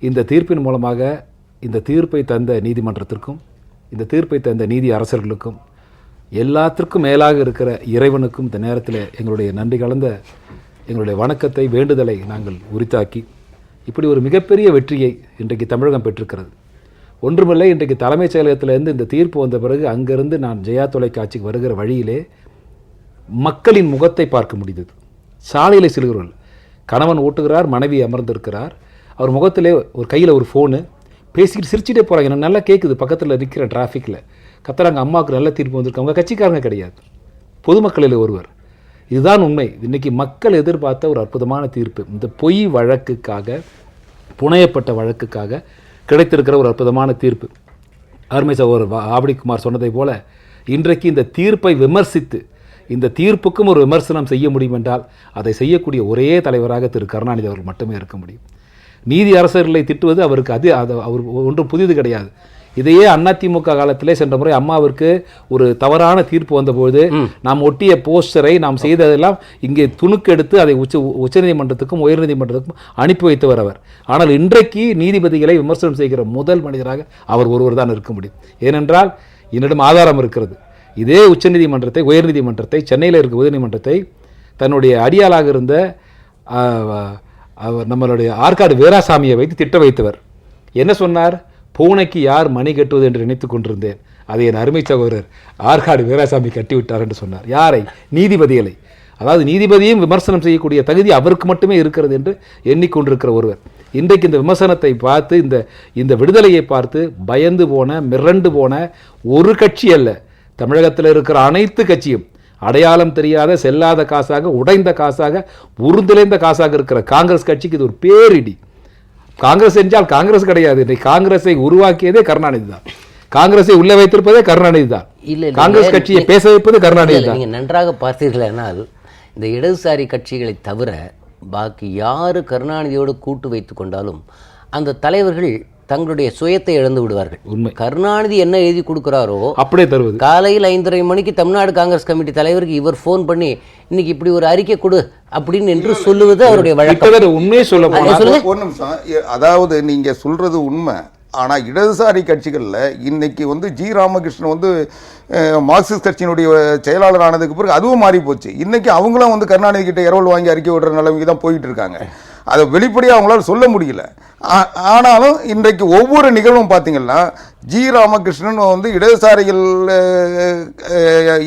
இந்த தீர்ப்பின் மூலமாக இந்த தீர்ப்பை தந்த நீதிமன்றத்திற்கும் இந்த தீர்ப்பை தந்த நீதி அரசர்களுக்கும் எல்லாத்திற்கும் மேலாக இருக்கிற இறைவனுக்கும் இந்த நேரத்தில் எங்களுடைய நன்றி கலந்த எங்களுடைய வணக்கத்தை வேண்டுதலை நாங்கள் உரித்தாக்கி இப்படி ஒரு மிகப்பெரிய வெற்றியை இன்றைக்கு தமிழகம் பெற்றிருக்கிறது. ஒன்றுமில்லை, இன்றைக்கு தலைமைச் செயலகத்திலிருந்து இந்த தீர்ப்பு வந்த பிறகு அங்கிருந்து நான் ஜெயா தொலைக்காட்சிக்கு வருகிற வழியிலே மக்களின் முகத்தை பார்க்க முடிந்தது. சாலையில் செல்கிறவர்கள், கணவன் ஓட்டுகிறார், மனைவி அமர்ந்திருக்கிறார், அவர் முகத்திலே ஒரு கையில் ஒரு ஃபோனு பேசிக்கிட்டு சிரிச்சுட்டே போகிறாங்க. எனக்கு நல்லா கேட்குது. பக்கத்தில் இருக்கிற டிராஃபிக்கில் கத்துறாங்க, அம்மாவுக்கு நல்ல தீர்ப்பு வந்திருக்கு. அவங்க கட்சிக்காரங்க கிடையாது, பொதுமக்களில் ஒருவர். இதுதான் உண்மை. இன்றைக்கி மக்கள் எதிர்பார்த்த ஒரு அற்புதமான தீர்ப்பு. இந்த பொய் வழக்குக்காக, புனையப்பட்ட வழக்குக்காக கிடைத்திருக்கிற ஒரு அற்புதமான தீர்ப்பு. அருமை சகோதரர் ஆவடிக்குமார் சொன்னதை போல இன்றைக்கு இந்த தீர்ப்பை விமர்சித்து இந்த தீர்ப்புக்கும் ஒரு விமர்சனம் செய்ய முடியும் என்றால் அதை செய்யக்கூடிய ஒரே தலைவராக திரு கருணாநிதி அவர்கள் மட்டுமே இருக்க முடியும். நீதி அரசர்களை திட்டுவது அவருக்கு அவர் ஒன்றும் புதிது கிடையாது. இதையே அதிமுக காலத்திலே சென்ற முறை அம்மாவிற்கு ஒரு தவறான தீர்ப்பு வந்தபோது நாம் ஒட்டிய போஸ்டரை நாம் செய்ததெல்லாம் இங்கே துணுக்கெடுத்து அதை உச்சநீதிமன்றத்துக்கும் உயர்நீதிமன்றத்துக்கும் அனுப்பி வைத்தவர் அவர். ஆனால் இன்றைக்கு நீதிபதிகளை விமர்சனம் செய்கிற முதல் மனிதராக அவர் ஒருவர் தான் இருக்க முடியும். ஏனென்றால் என்னிடம் ஆதாரம் இருக்கிறது. இதே உச்சநீதிமன்றத்தை, உயர்நீதிமன்றத்தை, சென்னையில் இருக்க உயர்நீதிமன்றத்தை தன்னுடைய அடியாளாக இருந்த நம்மளுடைய ஆற்காடு வீராசாமியை வைத்து திட்ட வைத்தவர். என்ன சொன்னார்? பூனைக்கு யார் மணி கட்டுவது என்று நினைத்து கொண்டிருந்தேன், அதை என் அருமை சகோதரர் ஆற்காடு வீராசாமி கட்டிவிட்டார் என்று சொன்னார். யாரை? நீதிபதிகளை. அதாவது நீதிபதியும் விமர்சனம் செய்யக்கூடிய தகுதி அவருக்கு மட்டுமே இருக்கிறது என்று எண்ணிக்கொண்டிருக்கிற ஒருவர் இன்றைக்கு இந்த விமர்சனத்தை பார்த்து, இந்த விடுதலையை பார்த்து பயந்து போன, மிரண்டு போன ஒரு கட்சி அல்ல, தமிழகத்தில் இருக்கிற அனைத்து கட்சியும் அடையாளம் தெரியாத, செல்லாத காசாக, உடைந்த காசாக, உருந்திழைந்த காசாக இருக்கிற காங்கிரஸ் கட்சிக்கு இது ஒரு பேரிடி. காங்கிரஸ் என்றால் காங்கிரஸ் கிடையாது. இன்றைக்கு காங்கிரஸை உருவாக்கியதே கருணாநிதி தான். காங்கிரஸை உள்ள வைத்திருப்பதே கருணாநிதி தான். காங்கிரஸ் கட்சியை பேச வைப்பது கருணாநிதி தான். நீங்க நன்றாக பார்த்தீர்களானால் இந்த இடதுசாரி கட்சிகளை தவிர பாக்கி யாரு கருணாநிதியோடு கூட்டு வைத்துக் கொண்டாலும் அந்த தலைவர்கள் தங்களுடைய சுயத்தை இழந்து விடுவார்கள். உண்மை. கருணாநிதி என்ன எழுதி கொடுக்கிறாரோ அப்படியே தருவது. காலையில் 5:30 மணிக்கு தமிழ்நாடு காங்கிரஸ் கமிட்டி தலைவருக்கு இவர் போன் பண்ணி இன்னைக்கு இப்படி ஒரு அறிக்கை கொடு அப்படின்னு என்று சொல்லுவது அவருடைய வழக்கம். உண்மையே சொல்ல ஒரு நிமிஷம், அதாவது நீங்க சொல்றது உண்மை. ஆனால் இடதுசாரி கட்சிகளில் இன்னைக்கு ஜி ராமகிருஷ்ணன் மார்க்சிஸ்ட் கட்சியினுடைய செயலாளர் ஆனதுக்கு பிறகு அதுவும் மாறி போச்சு. இன்னைக்கு அவங்களும் கருணாநிதி கிட்ட இரவல் வாங்கி அறிக்கை விடுற நிலைமைக்கு தான் போயிட்டு இருக்காங்க. அதை வெளிப்படையாக அவங்களால சொல்ல முடியல. ஆனாலும் இன்றைக்கு ஒவ்வொரு நிகழ்வும் பார்த்தீங்கன்னா ஜி ராமகிருஷ்ணன் இடதுசாரிகள்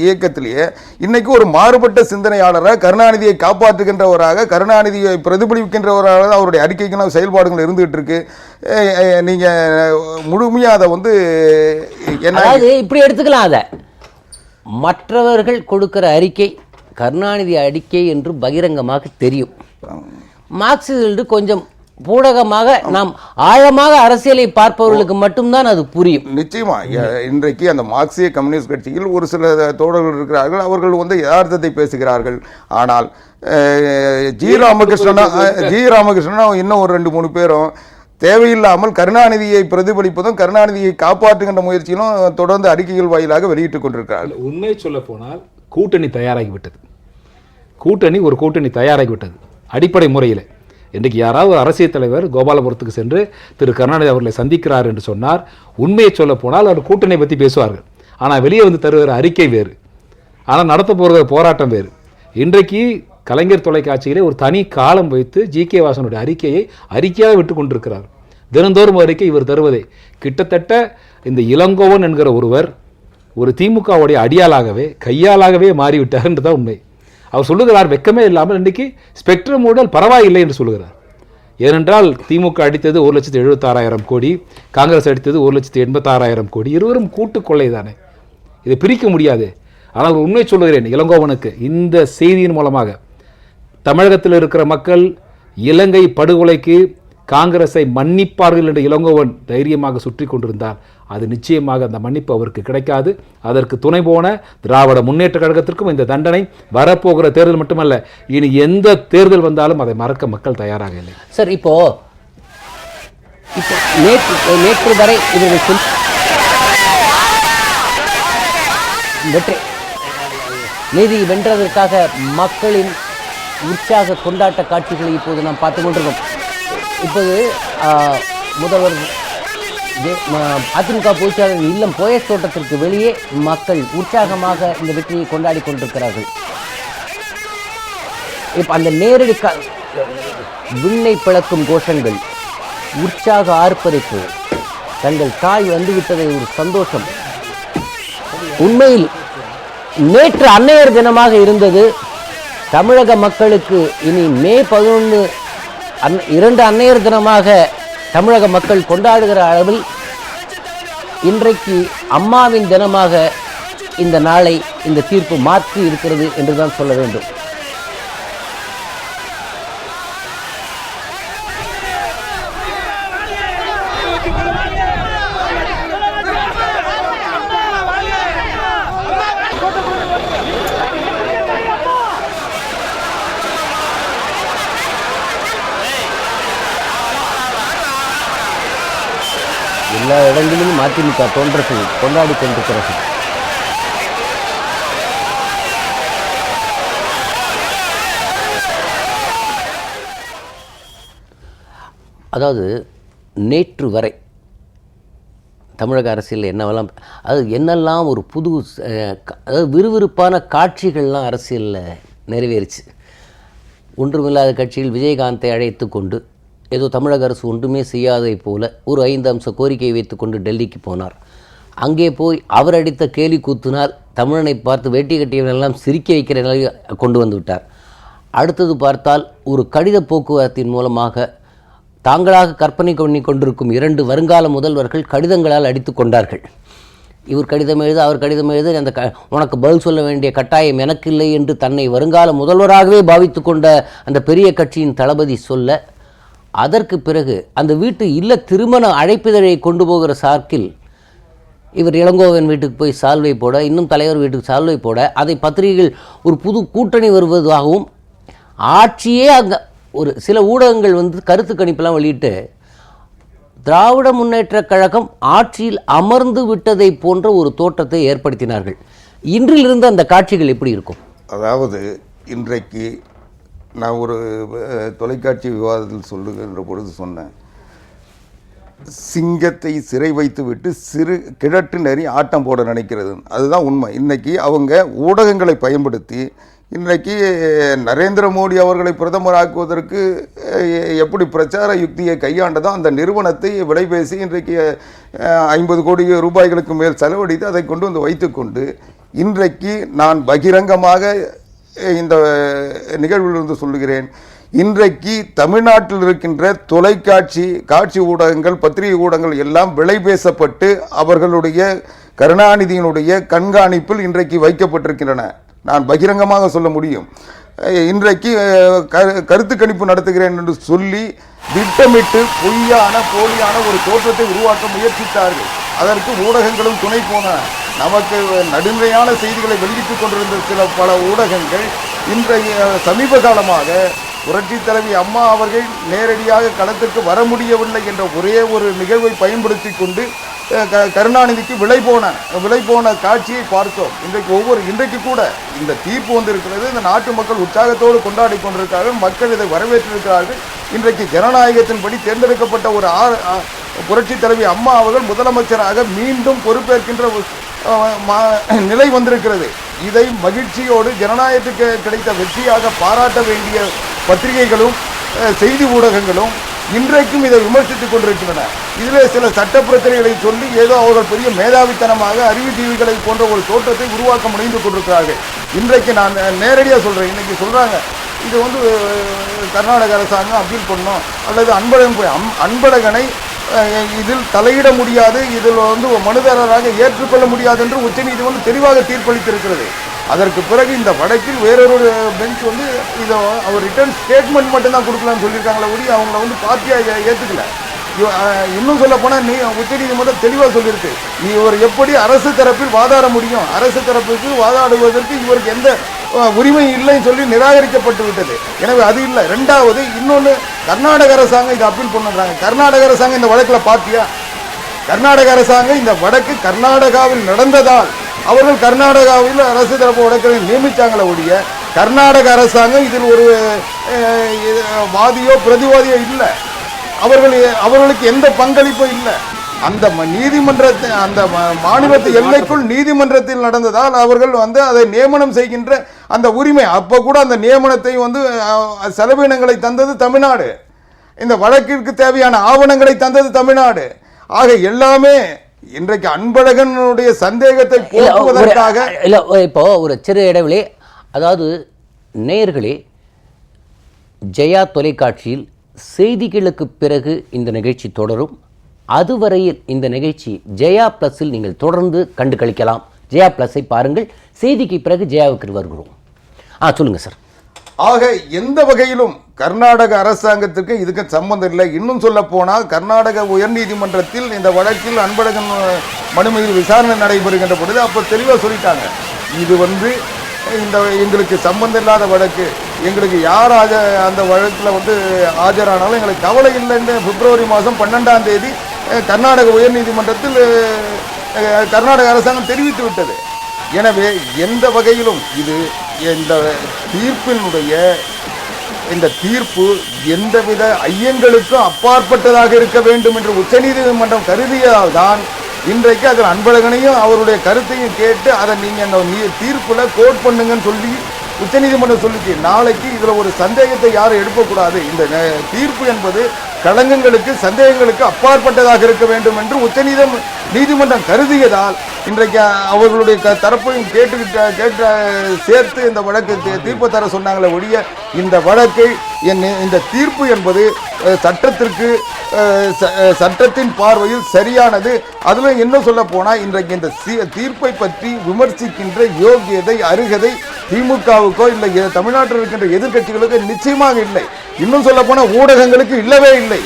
இயக்கத்திலேயே இன்னைக்கு ஒரு மாறுபட்ட சிந்தனையாளராக, கருணாநிதியை காப்பாற்றுகின்றவராக, கருணாநிதியை பிரதிபலிக்கின்றவராக அவருடைய அறிக்கைக்கான செயல்பாடுகள் இருந்துகிட்டு இருக்கு. நீங்க முழுமையாக அதை என்ன இப்படி எடுத்துக்கலாம். அதை மற்றவர்கள் கொடுக்கிற அறிக்கை கருணாநிதி அறிக்கை என்று பகிரங்கமாக தெரியும். மார்க்சிஸ்ட் கொஞ்சம் பூடகமாக, நாம் ஆழமாக அரசியலை பார்ப்பவர்களுக்கு மட்டும்தான் அது புரியும். நிச்சயமா இன்றைக்கு அந்த மார்க்சிய கம்யூனிஸ்ட் கட்சியில் ஒரு சில தோழர்கள் இருக்கிறார்கள். அவர்கள் யதார்த்தத்தை பேசுகிறார்கள். ஆனால் ஜி ராமகிருஷ்ணன் இன்னும் ஒரு 2-3 பேரும் தேவையில்லாமல் கருணாநிதியை பிரதிபலிப்பதும் கருணாநிதியை காப்பாற்றுகின்ற முயற்சியிலும் தொடர்ந்து அறிக்கைகள் வாயிலாக வெளியிட்டுக் கொண்டிருக்கிறார்கள். உண்மையை சொல்ல போனால் கூட்டணி தயாராகிவிட்டது. ஒரு கூட்டணி தயாராகிவிட்டது அடிப்படை முறையில். இன்றைக்கு யாராவது அரசியல் தலைவர் கோபாலபுரத்துக்கு சென்று திரு கருணாநிதி அவர்களை சந்திக்கிறார் என்று சொன்னார், உண்மையை சொல்ல போனால் அவர் கூட்டணியை பற்றி பேசுவார்கள். ஆனால் வெளியே தருகிற அறிக்கை வேறு, ஆனால் நடத்த போகிற போராட்டம் வேறு. இன்றைக்கு கலைஞர் தொலைக்காட்சியிலே ஒரு தனி காலம் வைத்து ஜி.கே. வாசனுடைய அறிக்கையாக விட்டு கொண்டிருக்கிறார். தினந்தோறும் அறிக்கை இவர் தருவதே. கிட்டத்தட்ட இந்த இளங்கோவன் என்கிற ஒருவர் ஒரு திமுகவுடைய அடியாளாகவே, கையாளாகவே மாறிவிட்டார் என்று தான் உண்மை. அவர் சொல்லுகிறார், வெக்கமே இல்லாமல் இன்றைக்கு ஸ்பெக்ட்ரம் ஊழல் பரவாயில்லை என்று சொல்லுகிறார். ஏனென்றால் திமுக அடித்தது 1,76,000 கோடி, காங்கிரஸ் அடித்தது 1,86,000 கோடி. இருவரும் கூட்டு கொள்ளை தானே, இதை பிரிக்க முடியாது. ஆனால் உண்மை சொல்லுகிறேன், இளங்கோவனுக்கு இந்த செய்தியின் மூலமாக தமிழகத்தில் இருக்கிற மக்கள் இலங்கை படுகொலைக்கு காங்கிரஸை மன்னிப்பார்கள் என்று இளங்கோவன் தைரியமாக சுற்றி கொண்டிருந்தார். அது நிச்சயமாக அந்த மன்னிப்பு அவருக்கு கிடைக்காது. அதற்கு துணை போன திராவிட முன்னேற்ற கழகத்திற்கும் இந்த தண்டனை வரப்போகிற தேர்தல் மட்டுமல்ல, இனி எந்த தேர்தல் வந்தாலும் அதை மறக்க மக்கள் தயாராக இல்லை. சார், இப்போ நேற்று வரை இவர்கள் நீதி வென்றதற்காக மக்களின் உற்சாக கொண்டாட்ட காட்சிகளை இப்போது நாம் பார்த்து கொண்டிருக்கோம். இப்போது முதல்வர் அதிமுக பொதுச்செயலாளர் இல்லம் போயஸ் தோட்டத்திற்கு வெளியே மக்கள் உற்சாகமாக இந்த வெற்றியை கொண்டாடி கொண்டிருக்கிறார்கள். இப்போ அந்த நேரடி விண்ணை பிளக்கும் கோஷங்கள், உற்சாக ஆர்ப்பரிப்பு, தங்கள் தாய் வந்துவிட்டதை ஒரு சந்தோஷம். உண்மையில் நேற்று அன்னையர் தினமாக இருந்தது. தமிழக மக்களுக்கு இனி மே 11 2 அன்னையர் தினமாக தமிழக மக்கள் கொண்டாடுகிற அளவில் இன்றைக்கு அம்மாவின் தினமாக இந்த நாளை இந்த தீர்ப்பு மாற்றி இருக்கிறது என்றுதான் சொல்ல வேண்டும். எல்லா இடங்களிலும் அதிமுக தொண்டர்கள் கொண்டாடி கொண்டிருக்கிறார்கள். அதாவது நேற்று வரை தமிழக அரசியல் என்னெல்லாம் ஒரு புது விறுவிறுப்பான காட்சிகள்லாம் அரசியலில் நிறைவேறிச்சு. ஒன்றுமில்லாத கட்சியில் விஜயகாந்தை அழைத்து கொண்டு ஏதோ தமிழக அரசு ஒன்றுமே செய்யாதை போல ஒரு 5 அம்ச கோரிக்கையை வைத்துக்கொண்டு டெல்லிக்கு போனார். அங்கே போய் அவர் அடித்த கேலி கூத்தினால் தமிழனை பார்த்து வேட்டி கட்டியவனெல்லாம் சிரிக்க வைக்கிற நிலையை கொண்டு வந்து விட்டார். அடுத்தது பார்த்தால் ஒரு கடித போக்குவரத்தின் மூலமாக தாங்களாக கற்பனை பண்ணி கொண்டிருக்கும் 2 வருங்கால முதல்வர்கள் கடிதங்களால் அடித்து கொண்டார்கள். இவர் கடிதம் எழுத, அவர் கடிதம் எழுத, அந்த உனக்கு பதில் சொல்ல வேண்டிய கட்டாயம் எனக்கு இல்லை என்று தன்னை வருங்கால முதல்வராகவே பாவித்து கொண்ட அந்த பெரிய கட்சியின் தளபதி சொல்ல, அதற்கு பிறகு அந்த வீட்டு இல்ல திருமண அழைப்பிதழை கொண்டு போகிற சார்க்கில் இவர் இளங்கோவன் வீட்டுக்கு போய் சால்வை போட, இன்னும் தலைவர் வீட்டுக்கு சால்வை போட, அதை பத்திரிகைகள் ஒரு புது கூட்டணி வருவதாகவும், ஆட்சியே அங்கே ஒரு சில ஊடகங்கள் கருத்து கணிப்பெல்லாம் வெளியிட்டு திராவிட முன்னேற்ற கழகம் ஆட்சியில் அமர்ந்து விட்டதை போன்ற ஒரு தோற்றத்தை ஏற்படுத்தினார்கள். இன்றிலிருந்து அந்த காட்சிகள் எப்படி இருக்கும்? அதாவது இன்றைக்கு நான் ஒரு தொலைக்காட்சி விவாதத்தில் சொல்லுகின்ற பொழுது சொன்னேன், சிங்கத்தை சிறை வைத்து விட்டு சிறு கிழட்டு நெறி ஆட்டம் போட நினைக்கிறது. அதுதான் உண்மை. இன்றைக்கி அவங்க ஊடகங்களை பயன்படுத்தி இன்றைக்கி நரேந்திர மோடி அவர்களை பிரதமராக்குவதற்கு எப்படி பிரச்சார யுக்தியை கையாண்டதோ அந்த நிறுவனத்தை விலைபேசி இன்றைக்கு 50 கோடி ரூபாய்களுக்கு மேல் செலவழித்து அதை கொண்டு வந்து வைத்துக்கொண்டு இன்றைக்கு நான் பகிரங்கமாக இந்த நிகழ்விலிருந்து சொல்லுகிறேன், இன்றைக்கு தமிழ்நாட்டில் இருக்கின்ற காட்சி ஊடகங்கள், பத்திரிகை ஊடகங்கள் எல்லாம் விலை பேசப்பட்டு அவர்களுடைய கருணாநிதியினுடைய கண்காணிப்பில் இன்றைக்கு வைக்கப்பட்டிருக்கின்றன. நான் பகிரங்கமாக சொல்ல முடியும். இன்றைக்கு கருத்து கணிப்பு நடத்துகிறேன் என்று சொல்லி திட்டமிட்டு பொய்யான போலியான ஒரு தோற்றத்தை உருவாக்க முயற்சித்தார்கள். அதற்கு ஊடகங்களும் துணை போன. நமக்கு நடுநிலையான செய்திகளை வெளியிட்டுக் கொண்டிருந்த சில பல ஊடகங்கள் இன்றைய சமீப காலமாக புரட்சித் தலைவி அம்மா அவர்கள் நேரடியாக களத்திற்கு வர முடியவில்லை என்ற ஒரே ஒரு நிகழ்வை பயன்படுத்தி கொண்டு கருணாநிதிக்கு விலை போன காட்சியை பார்த்தோம். இன்றைக்கு கூட இந்த தீர்ப்பு வந்திருக்கிறது. இந்த நாட்டு மக்கள் உற்சாகத்தோடு கொண்டாடி கொண்டிருக்கிறார்கள். மக்கள் இதை வரவேற்றிருக்கிறார்கள். இன்றைக்கு ஜனநாயகத்தின்படி தேர்ந்தெடுக்கப்பட்ட ஒரு புரட்சித் தலைவி அம்மா அவர்கள் முதலமைச்சராக மீண்டும் பொறுப்பேற்கின்ற நிலை வந்திருக்கிறது. இதை மகிழ்ச்சியோடு ஜனநாயகத்துக்கு கிடைத்த வெற்றியாக பாராட்ட வேண்டிய பத்திரிகைகளும் செய்தி ஊடகங்களும் இன்றைக்கும் இதை விமர்சித்துக் கொண்டிருக்கின்றன. இதில் சில சட்ட பிரச்சனைகளை சொல்லி ஏதோ அவர்கள் பெரிய மேதாவித்தனமாக அறிவுஜீவிகளை போன்ற ஒரு தோற்றத்தை உருவாக்க முனைந்து கொண்டிருக்கிறார்கள். இன்றைக்கு நான் நேரடியாக சொல்கிறேன், இன்றைக்கி சொல்கிறாங்க இது கர்நாடக அரசாங்கம் அப்பீல் பண்ணணும் அல்லது அன்பழகனை இதில் தலையிட முடியாது, இதில் மனுதாரராக ஏற்றுக்கொள்ள முடியாது என்று உச்சநீதிமன்றம் தெளிவாக தீர்ப்பளித்திருக்கிறது. அதற்கு பிறகு இந்த வழக்கில் வேறொரு பெஞ்ச் வந்து இதை அவர் ரிட்டர்ன் ஸ்டேட்மெண்ட் மட்டும்தான் கொடுக்கலாம்னு சொல்லியிருக்காங்களே ஒழிய அவங்கள வந்து பார்ட்டியாக ஏற்றுக்கல. இன்னும் சொல்ல போனால் உச்சநீதிமன்றம் தெளிவாக சொல்லியிருக்கு, இவர் எப்படி அரசு தரப்பில் வாதாட முடியும், அரசு தரப்புக்கு வாதாடுவதற்கு இவருக்கு எந்த உரிமை இல்லைன்னு சொல்லி நிராகரிக்கப்பட்டு விட்டது. எனவே அது இல்லை. ரெண்டாவது இன்னொன்று, கர்நாடக அரசாங்கம் இதை அப்பீல் பண்ணுறாங்க. கர்நாடக அரசாங்கம் இந்த வழக்கில் பார்த்தியா? கர்நாடக அரசாங்கம் இந்த வழக்கு கர்நாடகாவில் நடந்ததால் அவர்கள் கர்நாடகாவில் அரசு தரப்பு வழக்கை நியமித்தாங்களே ஒழிய கர்நாடக அரசாங்கம் இதில் ஒரு வாதியோ பிரதிவாதியோ இல்லை. அவர்களுக்கு எந்த பங்களிப்பும் இல்லை. அந்த நீதிமன்றத்தை அந்த மாநிலத்து எல்லைக்குள் நீதிமன்றத்தில் நடந்ததால் அவர்கள் வந்து அதை நியமனம் செய்கின்ற அந்த உரிமை, அப்போ கூட அந்த நியமனத்தை வந்து செலவினங்களை தந்தது தமிழ்நாடு, இந்த வழக்கிற்கு தேவையான ஆவணங்களை தந்தது தமிழ்நாடு. ஆக எல்லாமே இன்றைக்கு அன்பழகனுடைய சந்தேகத்தை போக்குவதற்காக. இப்போ ஒரு சிறு இடைவெளி. அதாவது நேயர்களே, ஜெயா தொலைக்காட்சியில் செய்திகளுக்கு பிறகு இந்த நிகழ்ச்சி தொடரும். அதுவரையில் இந்த நிகழ்ச்சி ஜெயா பிளஸில் நீங்கள் தொடர்ந்து கண்டு கழிக்கலாம். ஜெயா பிளஸை பாருங்கள். செய்திக்கு பிறகு ஜெயாவுக்கு வருகிறோம். சொல்லுங்க சார். ஆக எந்த வகையிலும் கர்நாடக அரசாங்கத்திற்கு இதுக்கு சம்பந்தம் இல்லை. இன்னும் சொல்ல போனால் கர்நாடக உயர்நீதிமன்றத்தில் இந்த வழக்கில் அன்பழகன் மனு மீது விசாரணை நடைபெறுகின்ற பொழுது அப்போ தெளிவாக சொல்லிட்டாங்க, இது வந்து இந்த எங்களுக்கு சம்பந்தம் இல்லாத வழக்கு, எங்களுக்கு யார் அந்த வழக்கில் வந்து ஆஜரானாலும் எங்களுக்கு கவலை இல்லைன்னு பிப்ரவரி மாதம் 12ஆம் தேதி கர்நாடக உயர்நீதிமன்றத்தில் கர்நாடக அரசாங்கம் தெரிவித்து விட்டது. எனவே எந்த வகையிலும் இது இந்த தீர்ப்பினுடைய இந்த தீர்ப்பு எந்தவித ஐயங்களுக்கும் அப்பாற்பட்டதாக இருக்க வேண்டும் என்று உச்சநீதிமன்றம் கருதியதால் தான் இன்றைக்கு அதில் அன்பழகனையும் அவருடைய கருத்தையும் கேட்டு அதை நீங்கள் அந்த தீர்ப்பில் கோட் பண்ணுங்கன்னு சொல்லி உச்சநீதிமன்றம் சொல்லிச்சு. நாளைக்கு இதில் ஒரு சந்தேகத்தை யாரும் எழுப்பக்கூடாது. இந்த தீர்ப்பு என்பது களங்கங்களுக்கு சந்தேகங்களுக்கு அப்பாற்பட்டதாக இருக்க வேண்டும் என்று நீதிமன்றம் கருதியதால் இன்றைக்கு அவர்களுடைய தரப்பையும் கேட்டு சேர்த்து இந்த வழக்கு தீர்ப்பு தர சொன்னாங்களே ஒழிய இந்த வழக்கை இந்த தீர்ப்பு என்பது சட்டத்தின் பார்வையில் சரியானது. அதில் என்ன சொல்ல போனால் இன்றைக்கு இந்த தீர்ப்பை பற்றி விமர்சிக்கின்ற யோகியதை அருகதை திமுகவுக்கோ இல்லை தமிழ்நாட்டில் இருக்கின்ற எதிர்கட்சிகளுக்கு நிச்சயமாக இல்லை. இன்னும் சொல்ல போனால் ஊடகங்களுக்கு இல்லவே இல்லை.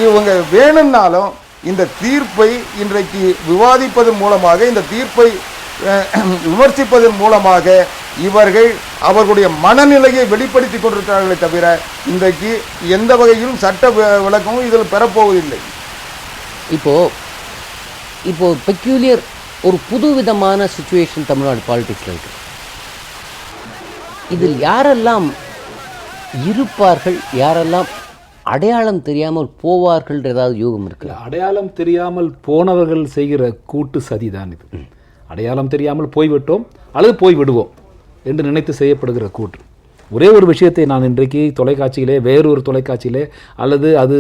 இவங்க வேணும்னாலும் இந்த தீர்ப்பை இன்றைக்கு விவாதிப்பதன் மூலமாக, இந்த தீர்ப்பை விமர்சிப்பதன் மூலமாக இவர்கள் அவர்களுடைய மனநிலையை வெளிப்படுத்தி கொண்டிருக்கிறார்களே தவிர இன்றைக்கு எந்த வகையிலும் சட்ட விளக்கமும் இதில் பெறப்போவதில்லை. இப்போ பெக்யூலியர் ஒரு புதுவிதமான சிச்சுவேஷன் தமிழ்நாடு பாலிடிக்ஸில் இருக்கு. இதில் யாரெல்லாம் இருப்பார்கள், யாரெல்லாம் அடையாளம் தெரியாமல் போவார்கள் ஏதாவது யூகம் இருக்குல்ல? அடையாளம் தெரியாமல் போனவர்கள் செய்கிற கூட்டு சதிதான் இது. அடையாளம் தெரியாமல் போய்விட்டோம் அல்லது போய்விடுவோம் என்று நினைத்து செய்யப்படுகிற கூட்டு. ஒரே ஒரு விஷயத்தை நான் இன்றைக்கு தொலைக்காட்சியிலே, வேறொரு தொலைக்காட்சியிலே, அல்லது அது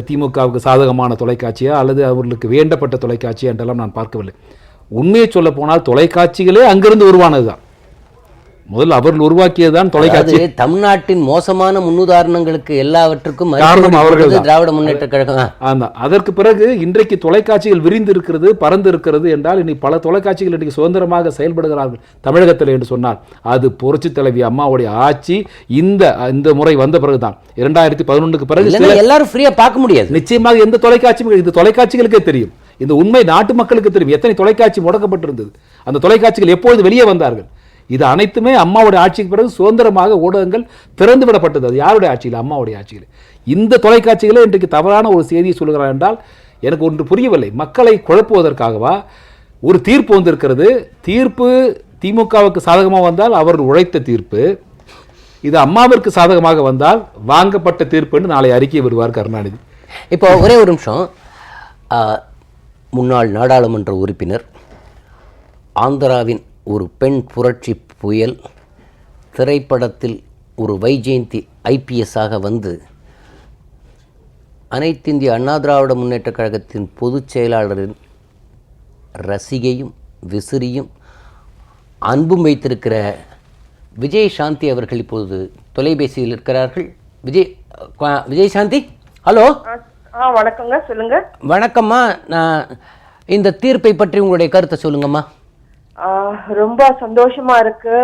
திமுகவுக்கு சாதகமான தொலைக்காட்சியா அல்லது அவர்களுக்கு வேண்டப்பட்ட தொலைக்காட்சியா என்றெல்லாம் நான் பார்க்கவில்லை. உண்மையை சொல்ல போனால் தொலைக்காட்சிகளே அங்கிருந்து உருவானது தான். முதல்ல அவர்கள் உருவாக்கியதுதான் தொலைக்காட்சி. தமிழ்நாட்டின் மோசமான முன்னுதாரணங்களுக்கு எல்லாவற்றுக்கும் காரணம் அவர்கள் திராவிட முன்னேற்ற கழகம். அதற்கு பிறகு இன்றைக்கு தொலைக்காட்சிகள் விரிந்து இருக்கிறது, பறந்து இருக்கிறது என்றால் இனி பல தொலைக்காட்சிகள் இன்றைக்கு சுதந்திரமாக செயல்படுகிறார்கள் தமிழகத்தில் என்று சொன்னால் அது புரட்சி தலைவி அம்மாவுடைய ஆட்சி இந்த முறை வந்த பிறகுதான். 2011க்கு பிறகு எல்லாரும் ஃப்ரீயா பார்க்க முடியாது. நிச்சயமாக எந்த தொலைக்காட்சியும் இந்த தொலைக்காட்சிகளுக்கே தெரியும். இந்த உண்மை நாட்டு மக்களுக்கு தெரியும். எத்தனை தொலைக்காட்சி முடக்கப்பட்டிருந்தது, அந்த தொலைக்காட்சிகள் எப்பொழுது வெளியே வந்தார்கள். இது அனைத்துமே அம்மாவுடைய ஆட்சிக்கு பிறகு சுதந்திரமாக ஊடகங்கள் திறந்து விடப்பட்டது. அது யாருடைய ஆட்சியில்? அம்மாவுடைய ஆட்சியில். இந்த தொலைக்காட்சிகளே இன்றைக்கு தவறான ஒரு செய்தியை சொல்கிறார் என்றால் எனக்கு ஒன்று புரியவில்லை. மக்களை குழப்புவதற்காகவா ஒரு தீர்ப்பு வந்திருக்கிறது. தீர்ப்பு திமுகவுக்கு சாதகமாக வந்தால் அவர்கள் உழைத்த தீர்ப்பு, இது அம்மாவிற்கு சாதகமாக வந்தால் வாங்கப்பட்ட தீர்ப்பு என்று நாளை அறிக்கை விடுவார் கருணாநிதி. இப்போ ஒரே ஒரு நிமிஷம். முன்னாள் நாடாளுமன்ற உறுப்பினர், ஆந்திராவின் ஒரு பெண் புரட்சி புயல், திரைப்படத்தில் ஒரு வைஜெயந்தி ஐபிஎஸ்ஸாக வந்து அனைத்திந்திய அண்ணா திராவிட முன்னேற்ற கழகத்தின் பொதுச் செயலாளரின் ரசிகையும் விசிறியும் அன்பும் வைத்திருக்கிற விஜயசாந்தி அவர்கள் இப்போது தொலைபேசியில் இருக்கிறார்கள். விஜயசாந்தி, ஹலோ. வணக்கங்க, சொல்லுங்க. வணக்கம்மா. நான் இந்த தீர்ப்பை பற்றி உங்களுடைய கருத்தை சொல்லுங்கம்மா. ரொம்ப சந்தோஷமா இருக்கு.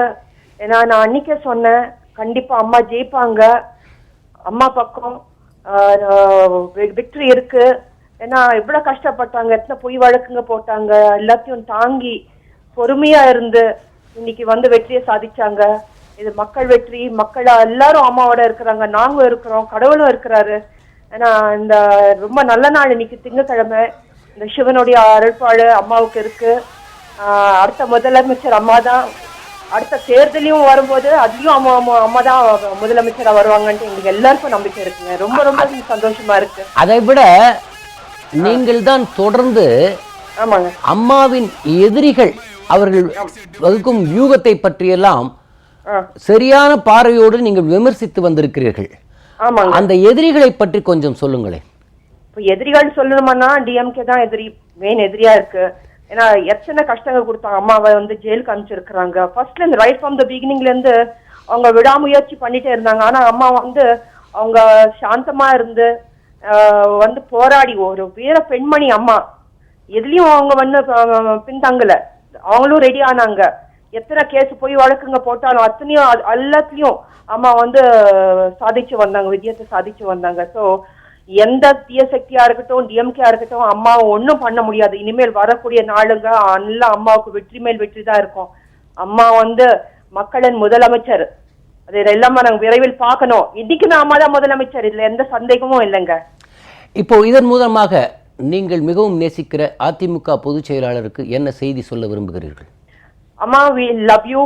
ஏன்னா நான் அன்னைக்கே சொன்னேன், கண்டிப்பா அம்மா ஜெயிப்பாங்க, அம்மா பக்கம் விக்டரி இருக்கு. ஏன்னா இவ்வளவு கஷ்டப்பட்டாங்க, எத்தனை பொய் வழக்குங்க போட்டாங்க, எல்லாத்தையும் தாங்கி பொறுமையா இருந்து இன்னைக்கு வந்து வெற்றியை சாதிச்சாங்க. இது மக்கள் வெற்றி, மக்கள் எல்லாரும் அம்மாவோட இருக்கிறாங்க, நாங்க இருக்கிறோம், கடவுளும் இருக்கிறாரு. ஏன்னா இந்த ரொம்ப நல்ல நாள் இன்னைக்கு திங்கட்கிழமை. இந்த சிவனுடைய அருள்பாடு அம்மாவுக்கு இருக்கு. அடுத்த முதலமைச்சர் அம்மா தான். அடுத்த தேர்தலையும் வரும்போது அதுலயும் அம்மா தான் முதலமைச்சரா வருவாங்கன்ட்டு எங்களுக்கு எல்லாருக்கும் நம்பிக்கை இருக்குங்க. ரொம்ப ரொம்ப சந்தோஷமா இருக்கு. அதை விட நீங்கள் தான் தொடர்ந்து ஆமாங்க அம்மாவின் எதிரிகள் அவர்கள் வகுக்கும் வியூகத்தை பற்றியெல்லாம் சரியான பார்வையோடு நீங்கள் விமர்சித்து வந்திருக்கிறீர்கள். ஆமாங்க. அந்த எதிரிகளை பற்றி கொஞ்சம் சொல்லுங்களேன். இப்போ எதிரிகள் சொல்லணுமானா டிஎம்கே தான் மெயின் எதிரியா இருக்கு. ஏன்னா எத்தனை கஷ்டங்கள் கொடுத்தாங்க, அம்மாவை வந்து ஜெயிலுக்கு அனுப்பிச்சிருக்கிறாங்க. ஃபர்ஸ்ட்ல இருந்து ரைட் ஃப்ரம் த பிகினிங்ல இருந்து அவங்க விடாமுயற்சி பண்ணிட்டே இருந்தாங்க. ஆனா அம்மா வந்து அவங்க சாந்தமா இருந்து வந்து போராடி ஒரு வீர பெண்மணி அம்மா. எதுலயும் அவங்க வந்து பின்தங்கல, அவங்களும் ரெடி ஆனாங்க. எத்தனை கேஸ் போய் வழக்குங்க போட்டாலும் அத்தனையும் எல்லாத்துலயும் அம்மா வந்து சாதிச்சு வந்தாங்க, விஜயத்தை சாதிச்சு வந்தாங்க. ஸோ எந்த தீய சக்தியா இருக்கட்டும், டிஎம்கேயா இருக்கட்டும், அம்மாவை ஒன்றும் பண்ண முடியாது. இனிமேல் வரக்கூடிய நாளுங்க எல்லாம் அம்மாவுக்கு வெற்றி மேல் வெற்றி தான் இருக்கும். அம்மா வந்து மக்களின் முதலமைச்சர், அது எல்லாமே நாங்கள் விரைவில் பார்க்கணும். இன்னைக்கு நான் அம்மா தான் முதலமைச்சர், இதுல எந்த சந்தேகமும் இல்லைங்க. இப்போ இதன் மூலமாக நீங்கள் மிகவும் நேசிக்கிற அதிமுக பொதுச் செயலாளருக்கு என்ன செய்தி சொல்ல விரும்புகிறீர்கள்? அம்மா வி லவ் யூ.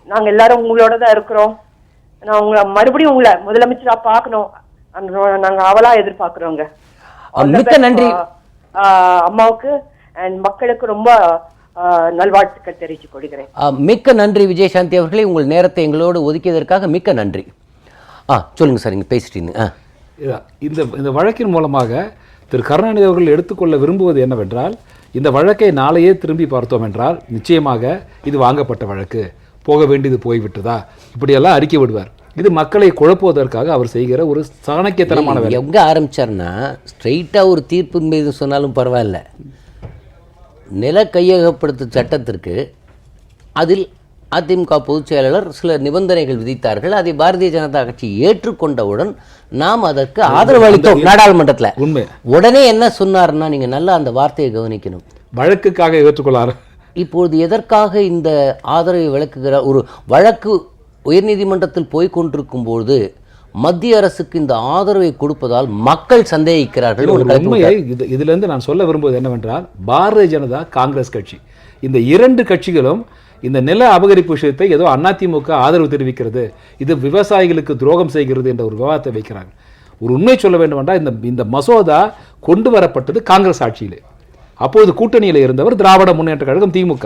நாங்க எல்லாரும் உங்களோட தான் இருக்கிறோம். நான் உங்களை மறுபடியும் உங்களை முதலமைச்சரா பார்க்கணும், நாங்க அவளா எதிர்பார்க்கிறோங்க. மிக்க நன்றி அம்மாவுக்கு அண்ட் மக்களுக்கு ரொம்ப நல்வாழ்த்துக்கள் தெரிவித்துக் கொள்கிறேன். மிக்க நன்றி விஜயசாந்தி அவர்களே, உங்கள் நேரத்தை எங்களோடு ஒதுக்கியதற்காக மிக்க நன்றி. சொல்லுங்க சார், நீங்க பேசிட்டீங்க. இந்த வழக்கின் மூலமாக திரு கருணாநிதி அவர்கள் எடுத்துக்கொள்ள விரும்புவது என்னவென்றால், இந்த வழக்கை நாளையே திரும்பி பார்த்தோம் என்றால் நிச்சயமாக இது வாங்கப்பட்ட வழக்கு, போக வேண்டியது போய்விட்டதா, இப்படியெல்லாம் அறிக்கை விடுவார். இது மக்களை குழப்புவதற்காக அவர் செய்கிற ஒரு சாணக்கியத்தனமான வேலை. எங்க ஆரம்பிச்சார்னா ஸ்ட்ரெயிட்டா ஒரு தீர்ப்பு மீது சொன்னாலும் பரவாயில்ல, நில கையகப்படுத்தும் சட்டத்திற்கு அதில் அதிமுக பொதுச் செயலாளர் சில நிபந்தனைகள் விதித்தார்கள். அதை பாரதிய ஜனதா கட்சி ஏற்றுக்கொண்டவுடன் நாம் அதற்கு ஆதரவு அளித்தோம் நாடாளுமன்றத்தில். உண்மை. உடனே என்ன சொன்னார்னா, நீங்க நல்லா அந்த வார்த்தையை கவனிக்கணும், வழக்குக்காக ஏற்றுக்கொள்ளார். இப்பொழுது எதற்காக இந்த ஆதரவை விளக்குகிறார்? ஒரு வழக்கு உயர்நீதிமன்றத்தில் போய்கொண்டிருக்கும் போது மத்திய அரசுக்கு இந்த ஆதரவை கொடுப்பதால் மக்கள் சந்தேகிக்கிறார்கள். உண்மையை இதிலிருந்து நான் சொல்ல விரும்புவது என்னவென்றால், பாரதிய ஜனதா காங்கிரஸ் கட்சி இந்த இரண்டு கட்சிகளும் இந்த நில அபகரிப்பு விஷயத்தை ஏதோ அதிமுக ஆதரவு தெரிவிக்கிறது, இது விவசாயிகளுக்கு துரோகம் செய்கிறது என்ற ஒரு விவாதத்தை வைக்கிறாங்க. ஒரு உண்மை சொல்ல வேண்டும் என்றால், இந்த மசோதா கொண்டு வரப்பட்டது காங்கிரஸ் ஆட்சியிலே. அப்போது கூட்டணியில் இருந்தவர் திராவிட முன்னேற்ற கழகம் திமுக.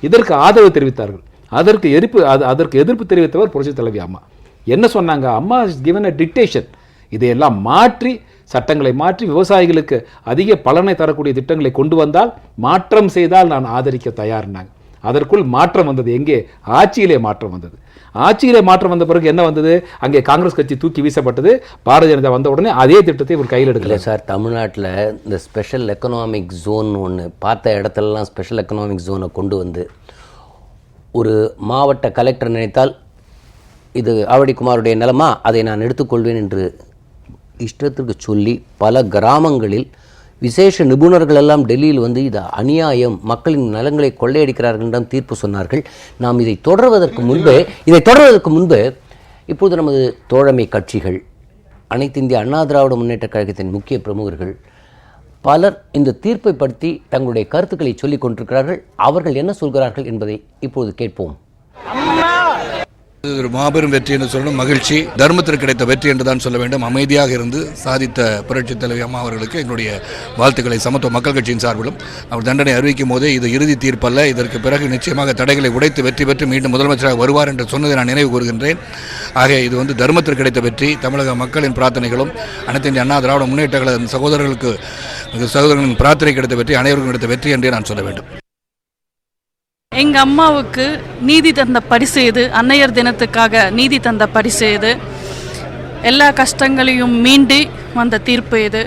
இதற்கு ஆதரவு தெரிவித்தார்கள். அதற்கு எதிர்ப்பு தெரிவித்தவர் புரட்சி தலைவி அம்மா. என்ன சொன்னாங்க? அம்மா இஸ் given a dictation. இதையெல்லாம் மாற்றி, சட்டங்களை மாற்றி விவசாயிகளுக்கு அதிக பலனை தரக்கூடிய திட்டங்களை கொண்டு வந்தால், மாற்றம் செய்தால் நான் ஆதரிக்க தயார்னாங்க. அதற்குள் மாற்றம் வந்தது. எங்கே? ஆட்சியிலே மாற்றம் வந்தது. ஆட்சியிலே மாற்றம் வந்த பிறகு என்ன வந்தது? அங்கே காங்கிரஸ் கட்சி தூக்கி வீசப்பட்டது. பாரதிய ஜனதா வந்த உடனே அதே திட்டத்தை ஒரு கையில் எடுக்கல. சார், தமிழ்நாட்டில் இந்த ஸ்பெஷல் எக்கனாமிக் ஜோன் ஒன்று பார்த்த இடத்துலலாம் ஸ்பெஷல் எக்கனாமிக் ஜோனை கொண்டு வந்து ஒரு மாவட்ட கலெக்டர் நினைத்தால் இது ஆவடிக்குமாருடைய நிலமா, அதை நான் எடுத்துக்கொள்வேன் என்று இஷ்டத்திற்கு சொல்லி பல கிராமங்களில் விசேஷ நிபுணர்கள் எல்லாம் டெல்லியில் வந்து இது அநியாயம், மக்களின் நலங்களை கொள்ளையடிக்கிறார்கள் என்றும் தீர்ப்பு சொன்னார்கள். நாம் இதை தொடர்வதற்கு முன்பு இப்போது நமது தோழமை கட்சிகள், அனைத்து இந்திய அண்ணா திராவிட முன்னேற்ற கழகத்தின் முக்கிய பிரமுகர்கள் பலர் இந்த தீர்ப்பை பற்றி தங்களுடைய கருத்துக்களை சொல்லிக் கொண்டிருக்கிறார்கள். அவர்கள் என்ன சொல்கிறார்கள் என்பதை இப்போது கேட்போம். இது ஒரு மாபெரும் வெற்றி என்று சொல்லணும், மகிழ்ச்சி. தர்மத்திற்கு கிடைத்த வெற்றி என்று தான் சொல்ல வேண்டும். அமைதியாக இருந்து சாதித்த புரட்சி தலைவி அம்மா அவர்களுக்கு எங்களுடைய வாழ்த்துக்களை சமத்துவ மக்கள் கட்சியின் சார்பிலும் அவர் தண்டனை அறிவிக்கும் போதே இது இறுதி தீர்ப்பல்ல, இதற்கு பிறகு நிச்சயமாக தடைகளை உடைத்து வெற்றி பெற்று மீண்டும் முதலமைச்சராக வருவார் என்று சொன்னதை நான் நினைவு கூறுகின்றேன். ஆக இது தர்மத்திற்கு கிடைத்த வெற்றி, தமிழக மக்களின் பிரார்த்தனைகளும் அனைத்து இந்திய அண்ணா திராவிட முன்னேற்ற கழக சகோதரர்களின் பிரார்த்தனை கிடைத்த வெற்றி, அனைவருக்கும் கிடைத்த வெற்றி என்றே நான் சொல்ல வேண்டும். எங்கள் அம்மாவுக்கு நீதி தந்த பரிசு இது. அன்னையர் தினத்துக்காக நீதி தந்த பரிசு இது. எல்லா கஷ்டங்களையும் மீண்டு வந்த தீர்ப்பு இது.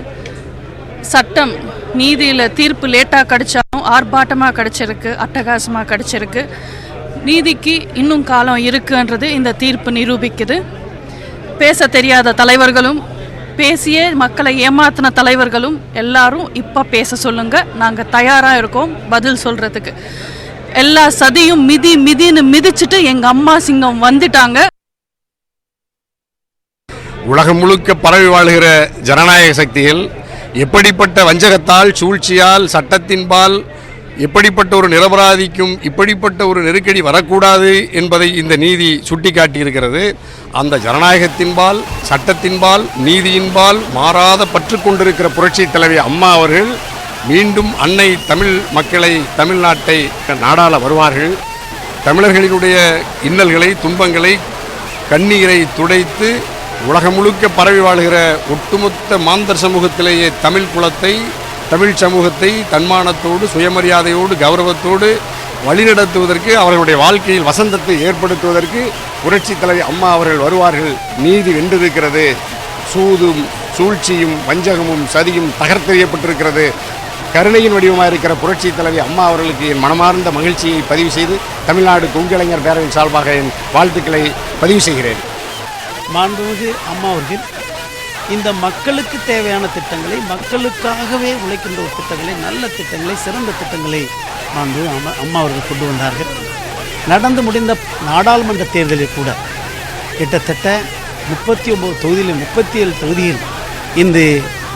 சட்டம் நீதியில் தீர்ப்பு லேட்டாக கிடைச்சாலும் இன்னும் ஆர்ப்பாட்டமாக கிடச்சிருக்கு, அட்டகாசமாக கிடச்சிருக்கு. நீதிக்கு இன்னும் காலம் இருக்குன்றது இந்த தீர்ப்பு நிரூபிக்குது. பேச தெரியாத தலைவர்களும் பேசியே மக்களை ஏமாத்தின தலைவர்களும் எல்லாரும் இப்போ பேச சொல்லுங்க, நாங்கள் தயாராக இருக்கோம் பதில் சொல்கிறதுக்கு. எல்லா சதியும் மிதின்னு மிதிச்சுட்டு எங்கள் அம்மா சிங்கம் வந்துட்டாங்க. உலகம் முழுக்க பரவி வாழ்கிற ஜனநாயக சக்திகள் எப்படிப்பட்ட வஞ்சகத்தால், சூழ்ச்சியால், சட்டத்தின்பால் எப்படிப்பட்ட ஒரு நிரபராதிக்கும் இப்படிப்பட்ட ஒரு நெருக்கடி வரக்கூடாது என்பதை இந்த நீதி சுட்டிக்காட்டியிருக்கிறது. அந்த ஜனநாயகத்தின்பால், சட்டத்தின்பால், நீதியின்பால் மாறாத பற்று கொண்டிருக்கிற புரட்சி தலைவி அம்மா அவர்கள் மீண்டும் அன்னை தமிழ் மக்களை, தமிழ்நாட்டை நாடாள வருவார்கள். தமிழர்களினுடைய இன்னல்களை, துன்பங்களை, கண்ணீரை துடைத்து உலகம் முழுக்க பரவி வாழ்கிற ஒட்டுமொத்த மாந்தர் சமூகத்திலேயே தமிழ் குலத்தை, தமிழ் சமூகத்தை தன்மானத்தோடு, சுயமரியாதையோடு, கௌரவத்தோடு வழிநடத்துவதற்கு, அவர்களுடைய வாழ்க்கையில் வசந்தத்தை ஏற்படுத்துவதற்கு புரட்சி தலைவி அம்மா அவர்கள் வருவார்கள். நீதி வென்றிருக்கிறது. சூதும் சூழ்ச்சியும் வஞ்சகமும் சதியும் தகர்த்தெறியப்பட்டிருக்கிறது. கருணையின் வடிவமாக இருக்கிற புரட்சி தலைவி அம்மா அவர்களுக்கு என் மனமார்ந்த மகிழ்ச்சியை பதிவு செய்து தமிழ்நாடு கொங்கிளைஞர் பேரவையின் சார்பாக என் வாழ்த்துக்களை பதிவு செய்கிறேன். மாண்புமிகு அம்மா அவர்கள் இந்த மக்களுக்கு தேவையான திட்டங்களை, மக்களுக்காகவே உழைக்கின்ற ஒரு திட்டங்களை, நல்ல திட்டங்களை, சிறந்த திட்டங்களை அம்மா அவர்கள் கொண்டு வந்தார்கள். நடந்து முடிந்த நாடாளுமன்ற தேர்தலில் கூட கிட்டத்தட்ட 39 தொகுதியில் 37 தொகுதியில் இந்த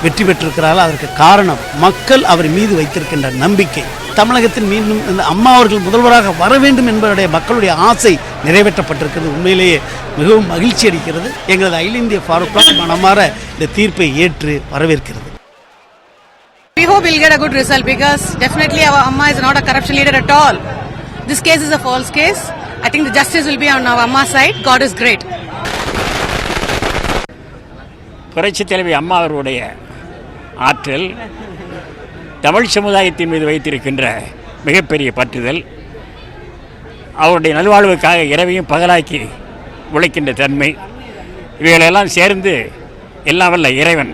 வெற்றி பெற்றிருக்கிறார்கள். அதற்கு காரணம் மக்கள் அவர் மீது வைத்திருக்கின்ற நம்பிக்கை. தமிழகத்தில் மீண்டும் இந்த அம்மா அவர்கள் முதல்வராக வர வேண்டும் என்பவருடைய மக்களுடைய ஆசை நிறைவேற்றப்பட்டிருக்கிறது. உண்மையிலேயே மிகவும் மகிழ்ச்சி அளிக்கிறது. எங்களது அகில இந்திய ஃபாரூக் மனமாற இந்த தீர்ப்பை ஏற்று வரவேற்கிறது. We hope we'll get a good result because definitely our Amma is not a corruption leader at all. This case is a false case. I think the justice will be on our Amma side. God is great. புரட்சி தலைவி அம்மா அவர்களுடைய ஆற்றல், தமிழ் சமுதாயத்தின் மீது வைத்திருக்கின்ற மிகப்பெரிய பற்றுதல், அவருடைய நல்வாழ்வுக்காக இரவையும் பகலாக்கி உழைக்கின்ற தன்மை, இவைகளெல்லாம் சேர்ந்து எல்லாம் வல்ல இறைவன்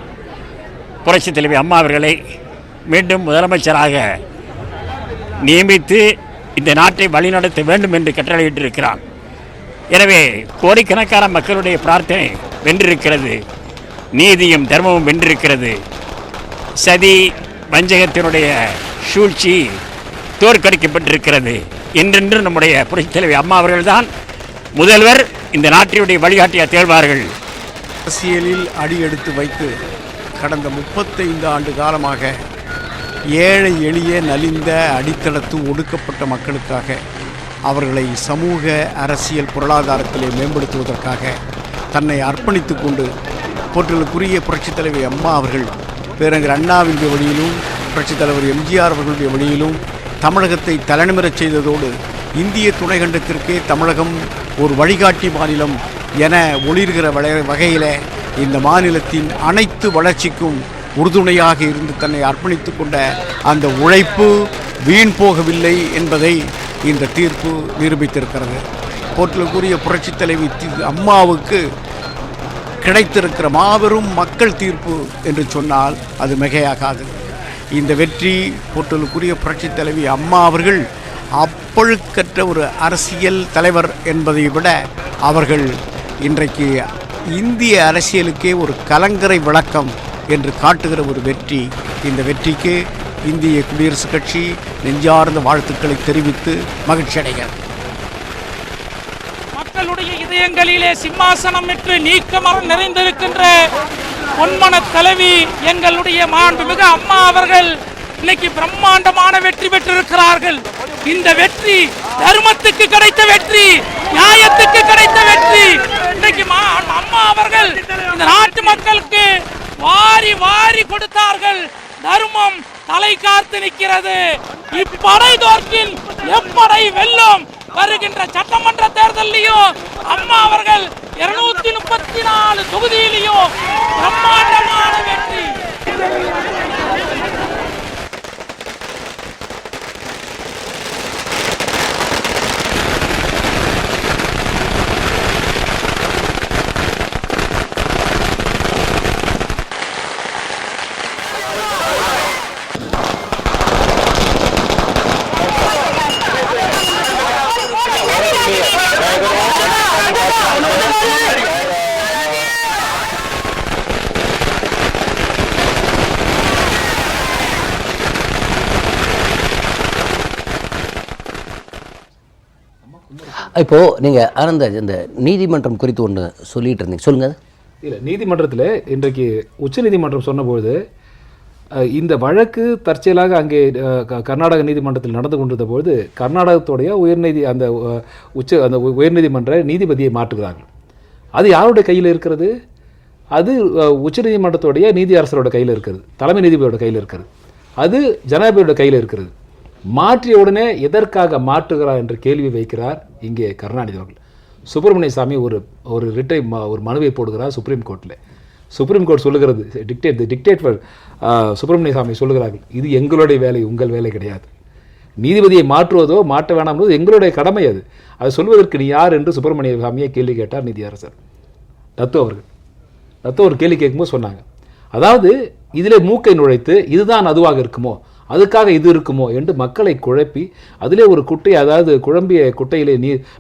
புரட்சி தலைவி அம்மா அவர்களை மீண்டும் முதலமைச்சராக நியமித்து இந்த நாட்டை வழிநடத்த வேண்டும் என்று கட்டளையிட்டிருக்கிறான். எனவே கோடிக்கணக்கான மக்களுடைய பிரார்த்தனை வென்றிருக்கிறது. நீதியும் தர்மமும் வென்றிருக்கிறது. சதி வஞ்சகத்தினுடைய சூழ்ச்சி தோற்கடிக்கப்பட்டிருக்கிறது. என்றென்று நம்முடைய புரட்சித் தலைவி அம்மா அவர்கள்தான் முதல்வர், இந்த நாட்டினுடைய வழிகாட்டியாக தேர்வார்கள். அரசியலில் அடியெடுத்து வைத்து கடந்த 35 ஆண்டு காலமாக ஏழை எளிய நலிந்த அடித்தளத்து ஒடுக்கப்பட்ட மக்களுக்காக, அவர்களை சமூக அரசியல் பொருளாதாரத்திலே மேம்படுத்துவதற்காக தன்னை அர்ப்பணித்து கொண்டு போற்றலுக்குரிய புரட்சித் தலைவி அம்மா அவர்கள் பேரறிஞர் அண்ணாவின் வழியிலும் புரட்சித் தலைவர் எம்ஜிஆர் அவர்களுடைய வழியிலும் தமிழகத்தை தலைநிமிரச் செய்ததோடு இந்திய துணைக்கண்டத்திற்கே தமிழகம் ஒரு வழிகாட்டி மாநிலம் என ஒளிர்கிற வகையில் இந்த மாநிலத்தின் அனைத்து வளர்ச்சிக்கும் உறுதுணையாக இருந்து தன்னை அர்ப்பணித்து கொண்ட அந்த உழைப்பு வீண் போகவில்லை என்பதை இந்த தீர்ப்பு நிரூபித்திருக்கிறது. போற்றலுக்குரிய புரட்சித் தலைவி அம்மாவுக்கு கிடைத்திருக்கிற மாபெரும் மக்கள் தீர்ப்பு என்று சொன்னால் அது மிகையாகாது. இந்த வெற்றி போற்றலுக்குரிய புரட்சித் தலைவி அம்மா அவர்கள் அப்பழுக்கற்ற ஒரு அரசியல் தலைவர் என்பதை விட அவர்கள் இன்றைக்கு இந்திய அரசியலுக்கே ஒரு கலங்கரை விளக்கம் என்று காட்டுகிற ஒரு வெற்றி. இந்த வெற்றிக்கு இந்திய குடியரசுக் கட்சி நெஞ்சார்ந்த வாழ்த்துக்களை தெரிவித்து மகிழ்ச்சி அடைகிறது. மக்களுடைய இதயங்களிலே சிம்மாசனம் பெற்று நீக்கமரம் நிறைந்திருக்கின்ற பொன்மன தலைவி எங்களுடைய மாண்புமிகு அம்மா அவர்கள் இன்னைக்கு பிரம்மாண்டமான வெற்றி பெற்றிருக்கிறார்கள். இந்த வெற்றி தர்மத்துக்கு கிடைத்த வெற்றி, நியாயத்துக்கு கிடைத்த வெற்றி. இன்னைக்கு அம்மா அவர்கள் இந்த நாட்டு மக்களுக்கு வாரி வாரி கொடுத்தார்கள். தர்மம் தலை காத்து நிற்கிறது. இப்படை தோற்கின் எப்படை வெல்லும். வருகின்ற சட்டமன்ற தேர்தலையும் அம்மா அவர்கள் 234 தொகுதியிலையும் பிரம்மாண்டமான வெற்றி. இப்போது நீங்கள் ஆனந்த இந்த நீதிமன்றம் குறித்து ஒன்று சொல்லிகிட்டு இருந்தீங்க, சொல்லுங்கள். இல்லை, நீதிமன்றத்தில் இன்றைக்கு உச்சநீதிமன்றம் சொன்னபோது இந்த வழக்கு தற்செயலாக அங்கே கர்நாடக நீதிமன்றத்தில் நடந்து கொண்டிருந்த பொழுது கர்நாடகத்துடைய அந்த உயர்நீதிமன்ற நீதிபதியை மாற்றுகிறார்கள். அது யாருடைய கையில் இருக்கிறது? அது உச்சநீதிமன்றத்துடைய நீதியரசரோட கையில் இருக்கிறது, தலைமை நீதிபதியோட கையில் இருக்கிறது, அது ஜனாதிபதியோட கையில் இருக்கிறது. மாற்றிய உடனே எதற்காக மாற்றுகிறார் என்று கேள்வி வைக்கிறார் இங்கே கருணாநிதி அவர்கள். சுப்பிரமணிய சாமி ஒரு மனுவை போடுகிறார் சுப்ரீம் கோர்ட்டில். சுப்ரீம் கோர்ட் சொல்லுகிறது, டிக்டேட் சுப்பிரமணிய சாமி சொல்லுகிறார்கள், இது எங்களுடைய வேலை, உங்கள் வேலை கிடையாது. நீதிபதியை மாற்றுவதோ மாற்ற வேண்டாம் என்பது எங்களுடைய கடமை. அதை சொல்வதற்கு நீ யார் என்று சுப்பிரமணிய சாமியை கேள்வி கேட்டார் நீதியரசர் தத்து அவர்கள். தத்து அவர் கேள்வி கேட்கும்போது சொன்னாங்க, அதாவது இதிலே மூக்கை நுழைத்து இதுதான் அதுவாக இருக்குமோ, அதுக்காக இது இருக்குமோ என்று மக்களை குழப்பி அதிலே ஒரு குட்டை, அதாவது குழம்பிய குட்டையிலே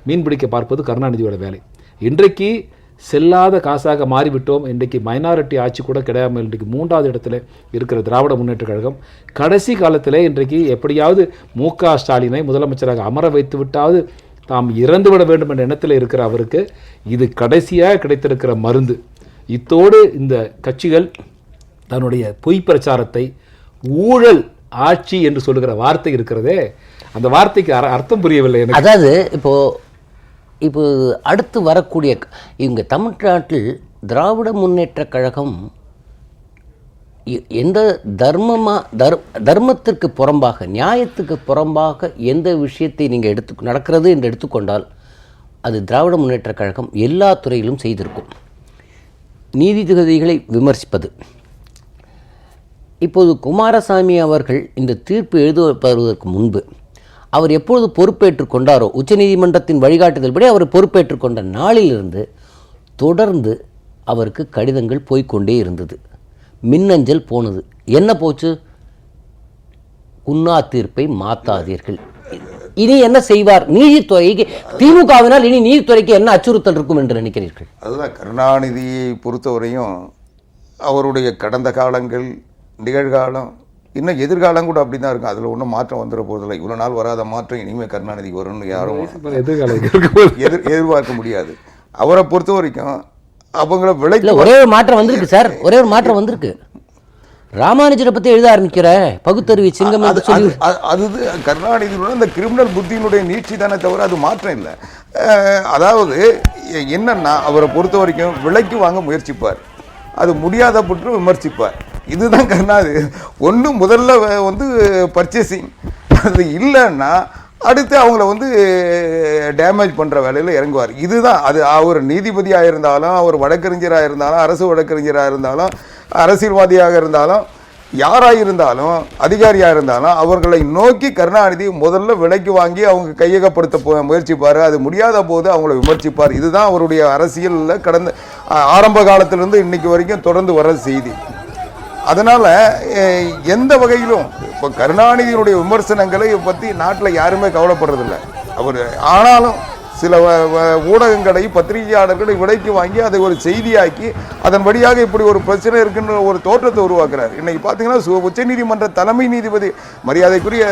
மீன் பிடிக்க பார்ப்பது கருணாநிதியோட வேலை. இன்றைக்கு செல்லாத காசாக மாறிவிட்டோம். இன்றைக்கு மைனாரிட்டி ஆட்சி கூட கிடையாமல் இன்றைக்கு 3வது இடத்துல இருக்கிற திராவிட முன்னேற்ற கழகம் கடைசி காலத்தில் இன்றைக்கு எப்படியாவது மு.க. ஸ்டாலினை முதலமைச்சராக அமர வைத்து விட்டாவது தாம் இறந்துவிட வேண்டும் என்ற எண்ணத்தில் இருக்கிற அவருக்கு இது கடைசியாக கிடைத்திருக்கிற மருந்து. இத்தோடு இந்த கட்சிகள் தன்னுடைய பொய் பிரச்சாரத்தை ஊழல் ஆட்சி என்று சொல்லுகிற வார்த்தை இருக்கிறதே, அந்த வார்த்தைக்கு அர்த்தம் புரியவில்லை எனக்கு. அதாவது இப்போ அடுத்து வரக்கூடிய இங்கே தமிழ்நாட்டில் திராவிட முன்னேற்ற கழகம் எந்த தர்மத்திற்கு புறம்பாக, நியாயத்துக்கு புறம்பாக எந்த விஷயத்தை நீங்கள் நடக்கிறது என்று எடுத்துக்கொண்டால் அது திராவிட முன்னேற்ற கழகம் எல்லா துறையிலும் செய்திருக்கும். நீதிபதிகளை விமர்சிப்பது. இப்போது குமாரசாமி அவர்கள் இந்த தீர்ப்பு எழுதுவதற்கு முன்பு அவர் எப்பொழுது பொறுப்பேற்று கொண்டாரோ, உச்சநீதிமன்றத்தின் வழிகாட்டுதல்படி அவர் பொறுப்பேற்று கொண்ட நாளிலிருந்து தொடர்ந்து அவருக்கு கடிதங்கள் போய்கொண்டே இருந்தது, மின்னஞ்சல் போனது. என்ன போச்சு? உண்ணா தீர்ப்பை மாற்றாதீர்கள். இனி என்ன செய்வார் நீதித்துறைக்கு? திமுகவினால் இனி நீதித்துறைக்கு என்ன அச்சுறுத்தல் இருக்கும் என்று நினைக்கிறீர்கள்? அதுதான் கருணாநிதியை பொறுத்தவரையும் அவருடைய கடந்த காலங்கள், நிகழ்காலம், இன்னும் எதிர்காலம் கூட அப்படி தான் இருக்கும். அதில் ஒன்றும் மாற்றம் வந்துட போதில்லை. இவ்வளோ நாள் வராத மாற்றம் இனிமேல் கருணாநிதிக்கு வரும்னு யாரும் எதிர்பார்க்க முடியாது. அவரை பொறுத்த வரைக்கும் அவங்கள விலைக்கு ஒரே ஒரு மாற்றம் வந்திருக்கு சார், ஒரே ஒரு மாற்றம் வந்திருக்கு. ராமானுஜரை பற்றி எழுத ஆரம்பிக்கிற பகுத்தறிவு சிங்கம் அது கருணாநிதியோட அந்த கிரிமினல் புத்தியினுடைய நீட்சி தானே தவிர அது மாற்றம் இல்லை. அதாவது என்னன்னா அவரை பொறுத்த வரைக்கும் விலைக்கு வாங்க முயற்சிப்பார், அது முடியாத புற்று விமர்சிப்பார். இதுதான் கருணாநிதி. ஒன்று முதல்ல பர்ச்சேசிங், அது இல்லைன்னா அடுத்து அவங்கள டேமேஜ் பண்ணுற வேலையில் இறங்குவார். இதுதான் அது. அவர் நீதிபதியாக இருந்தாலும், அவர் வழக்கறிஞராக இருந்தாலும், அரசு வழக்கறிஞராக இருந்தாலும், அரசியல்வாதியாக இருந்தாலும், யாராக இருந்தாலும், அதிகாரியாக இருந்தாலும் அவர்களை நோக்கி கருணாநிதி முதல்ல விலைக்கு வாங்கி அவங்க கையகப்படுத்த முயற்சிப்பார். அது முடியாத போது அவங்கள விமர்சிப்பார். இதுதான் அவருடைய அரசியலில் கடந்த ஆரம்ப காலத்திலிருந்து இன்னைக்கு வரைக்கும் தொடர்ந்து வர செய்தி. அதனால் எந்த வகையிலும் இப்போ கருணாநிதியினுடைய விமர்சனங்களை பற்றி நாட்டில் யாருமே கவலைப்படுறதில்லை. அவர் ஆனாலும் சில ஊடகங்களை, பத்திரிகையாளர்களை விலைக்கு வாங்கி அதை ஒரு செய்தியாக்கி அதன் வழியாக இப்படி ஒரு பிரச்சனை இருக்குன்ற ஒரு தோற்றத்தை உருவாக்குறார். இன்னைக்கு பார்த்தீங்கன்னா உச்சநீதிமன்ற தலைமை நீதிபதி மரியாதைக்குரிய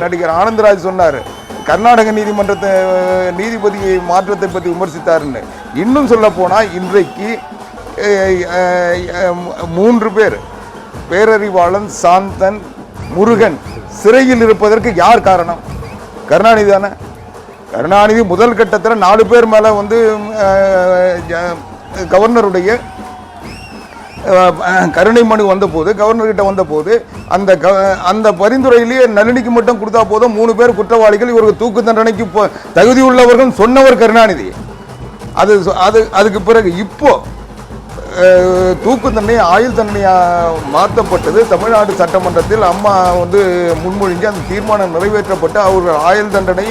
நடிகர் ஆனந்தராஜ் சொன்னார், கர்நாடக நீதிமன்றத்தை நீதிபதியை மாற்றத்தை பற்றி விமர்சித்தாருன்னு. இன்னும் சொல்ல போனால் இன்றைக்கு 3 பேர், பேரறிவாளன், சாந்தன், முருகன் சிறையில் இருப்பதற்கு யார் காரணம்? கருணாநிதி தானே. கருணாநிதி முதல் கட்டத்தில் 4 பேர் மேலே கவர்னருடைய கருணை மனு வந்தபோது, கவர்னர்கிட்ட வந்தபோது அந்த பரிந்துரையிலேயே நளினிக்கு மட்டும் கொடுத்தா போதும் 3 பேர் குற்றவாளிகள், இவருக்கு தூக்கு தண்டனைக்கு தகுதி உள்ளவர்கள் சொன்னவர் கருணாநிதி. அதுக்கு பிறகு இப்போ தூக்கு தண்டனை ஆயுள் தண்டனையாக மாற்றப்பட்டது. தமிழ்நாடு சட்டமன்றத்தில் அம்மா முன்மொழிஞ்சு அந்த தீர்மானம் நிறைவேற்றப்பட்டு அவர்கள் ஆயுள் தண்டனை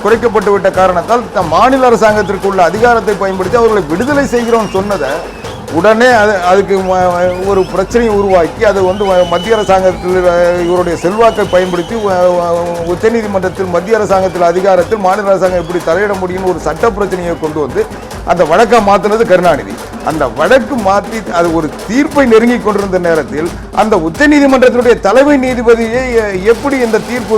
குறைக்கப்பட்டு விட்ட காரணத்தால் மாநில அரசாங்கத்திற்கு உள்ள அதிகாரத்தை பயன்படுத்தி அவர்களை விடுதலை செய்கிறோம் சொன்னதை உடனே அதுக்கு ஒரு பிரச்சனையை உருவாக்கி அது மத்திய அரசாங்கத்தில் இவருடைய செல்வாக்கை பயன்படுத்தி உச்சநீதிமன்றத்தில் மத்திய அரசாங்கத்தில் அதிகாரத்தில் மாநில அரசாங்கம் எப்படி தலையிட முடியும்னு ஒரு சட்ட பிரச்சனையை கொண்டு வந்து அந்த வழக்கை மாற்றினது கருணாநிதி. அந்த வழக்கு மாற்றி அது ஒரு தீர்ப்பை நெருங்கி கொண்டிருந்த நேரத்தில் அந்த உச்சநீதிமன்றத்தினுடைய தலைமை நீதிபதியை எப்படி இந்த தீர்ப்பு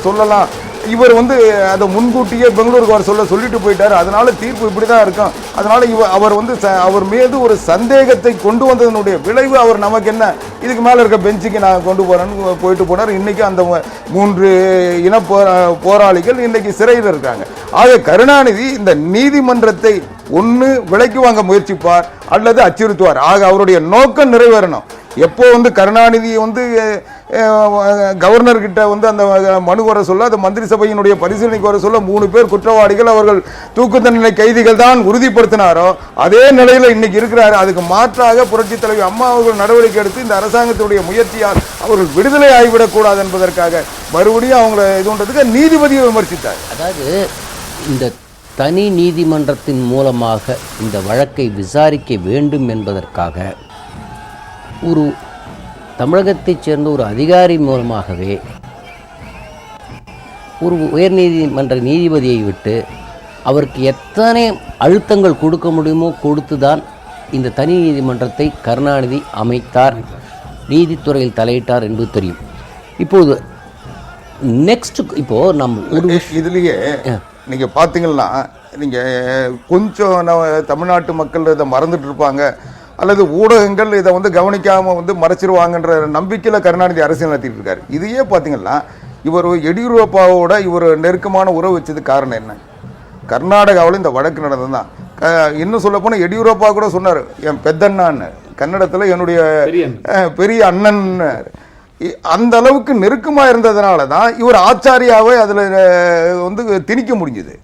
சொல்லலாம் இவர் வந்து அதை முன்கூட்டியே பெங்களூருக்கு வர சொல்லிட்டு போயிட்டார். அதனால தீர்ப்பு இப்படி தான் இருக்கும். அதனால அவர் வந்து அவர் மீது ஒரு சந்தேகத்தை கொண்டு வந்ததனுடைய விளைவு அவர் நமக்கு என்ன, இதுக்கு மேலே இருக்க பெஞ்சுக்கு நான் கொண்டு போறேன்னு போயிட்டு போனார். இன்னைக்கு அந்த 3 இன போராளிகள் இன்னைக்கு சிறையில் இருக்காங்க. ஆக கருணாநிதி இந்த நீதிமன்றத்தை ஒன்று விலைக்கு வாங்க முயற்சிப்பார் அல்லது அச்சுறுத்துவார். ஆக அவருடைய நோக்கம் நிறைவேறணும். எப்போ வந்து கருணாநிதி வந்து கவர்னர்கிட்ட வந்து அந்த மனு வர சொல்ல, அந்த மந்திரி சபையினுடைய பரிசீலனைக்கு வர சொல்ல 3 பேர் குற்றவாளிகள், அவர்கள் தூக்கு தண்டனை கைதிகள் தான் உறுதிப்படுத்தினாரோ அதே நிலையில் இன்னைக்கு இருக்கிறார். அதுக்கு மாற்றாக புரட்சி தலைவி அம்மா அவர்கள் நடவடிக்கை எடுத்து இந்த அரசாங்கத்துடைய முயற்சியால் அவர்கள் விடுதலை ஆகிவிடக்கூடாது என்பதற்காக மறுபடியும் அவங்களை இது பண்றதுக்கு நீதிபதியை விமர்சித்தார். அதாவது இந்த தனி நீதிமன்றத்தின் மூலமாக இந்த வழக்கை விசாரிக்க வேண்டும் என்பதற்காக ஒரு தமிழகத்தைச் சேர்ந்த ஒரு அதிகாரி மூலமாகவே ஒரு உயர்நீதிமன்ற நீதிபதியை விட்டு அவருக்கு எத்தனை அழுத்தங்கள் கொடுக்க முடியுமோ கொடுத்துதான் இந்த தனி நீதிமன்றத்தை கருணாநிதி அமைத்தார், நீதித்துறையில் தலையிட்டார் என்பது தெரியும். இப்போது நெக்ஸ்ட் இப்போது நம்ம ஒரு இதுலேயே நீங்கள் பார்த்தீங்கன்னா நீங்கள் கொஞ்சம் தமிழ்நாட்டு மக்கள் இதை மறந்துட்டு இருப்பாங்க அல்லது ஊடகங்கள் இதை வந்து கவனிக்காமல் வந்து மறைச்சிருவாங்கன்ற நம்பிக்கையில் கருணாநிதி அரசியல் நடத்திட்டு இருக்காரு. இதையே பார்த்தீங்கன்னா இவர் எடியூரப்பாவோட இவர் நெருக்கமான உறவு வச்சது காரணம் என்ன? கர்நாடகாவில் இந்த வழக்கு நடந்தது தான். இன்னும் சொல்ல போனால் எடியூரப்பா கூட சொன்னார், என் பெத்தண்ணான்னு, கன்னடத்தில் என்னுடைய பெரிய அண்ணன். அந்த அளவுக்கு நெருக்கமாக இருந்ததுனால தான் இவர் ஆச்சாரியாவை அதில் வந்து திணிக்க முடிஞ்சுது.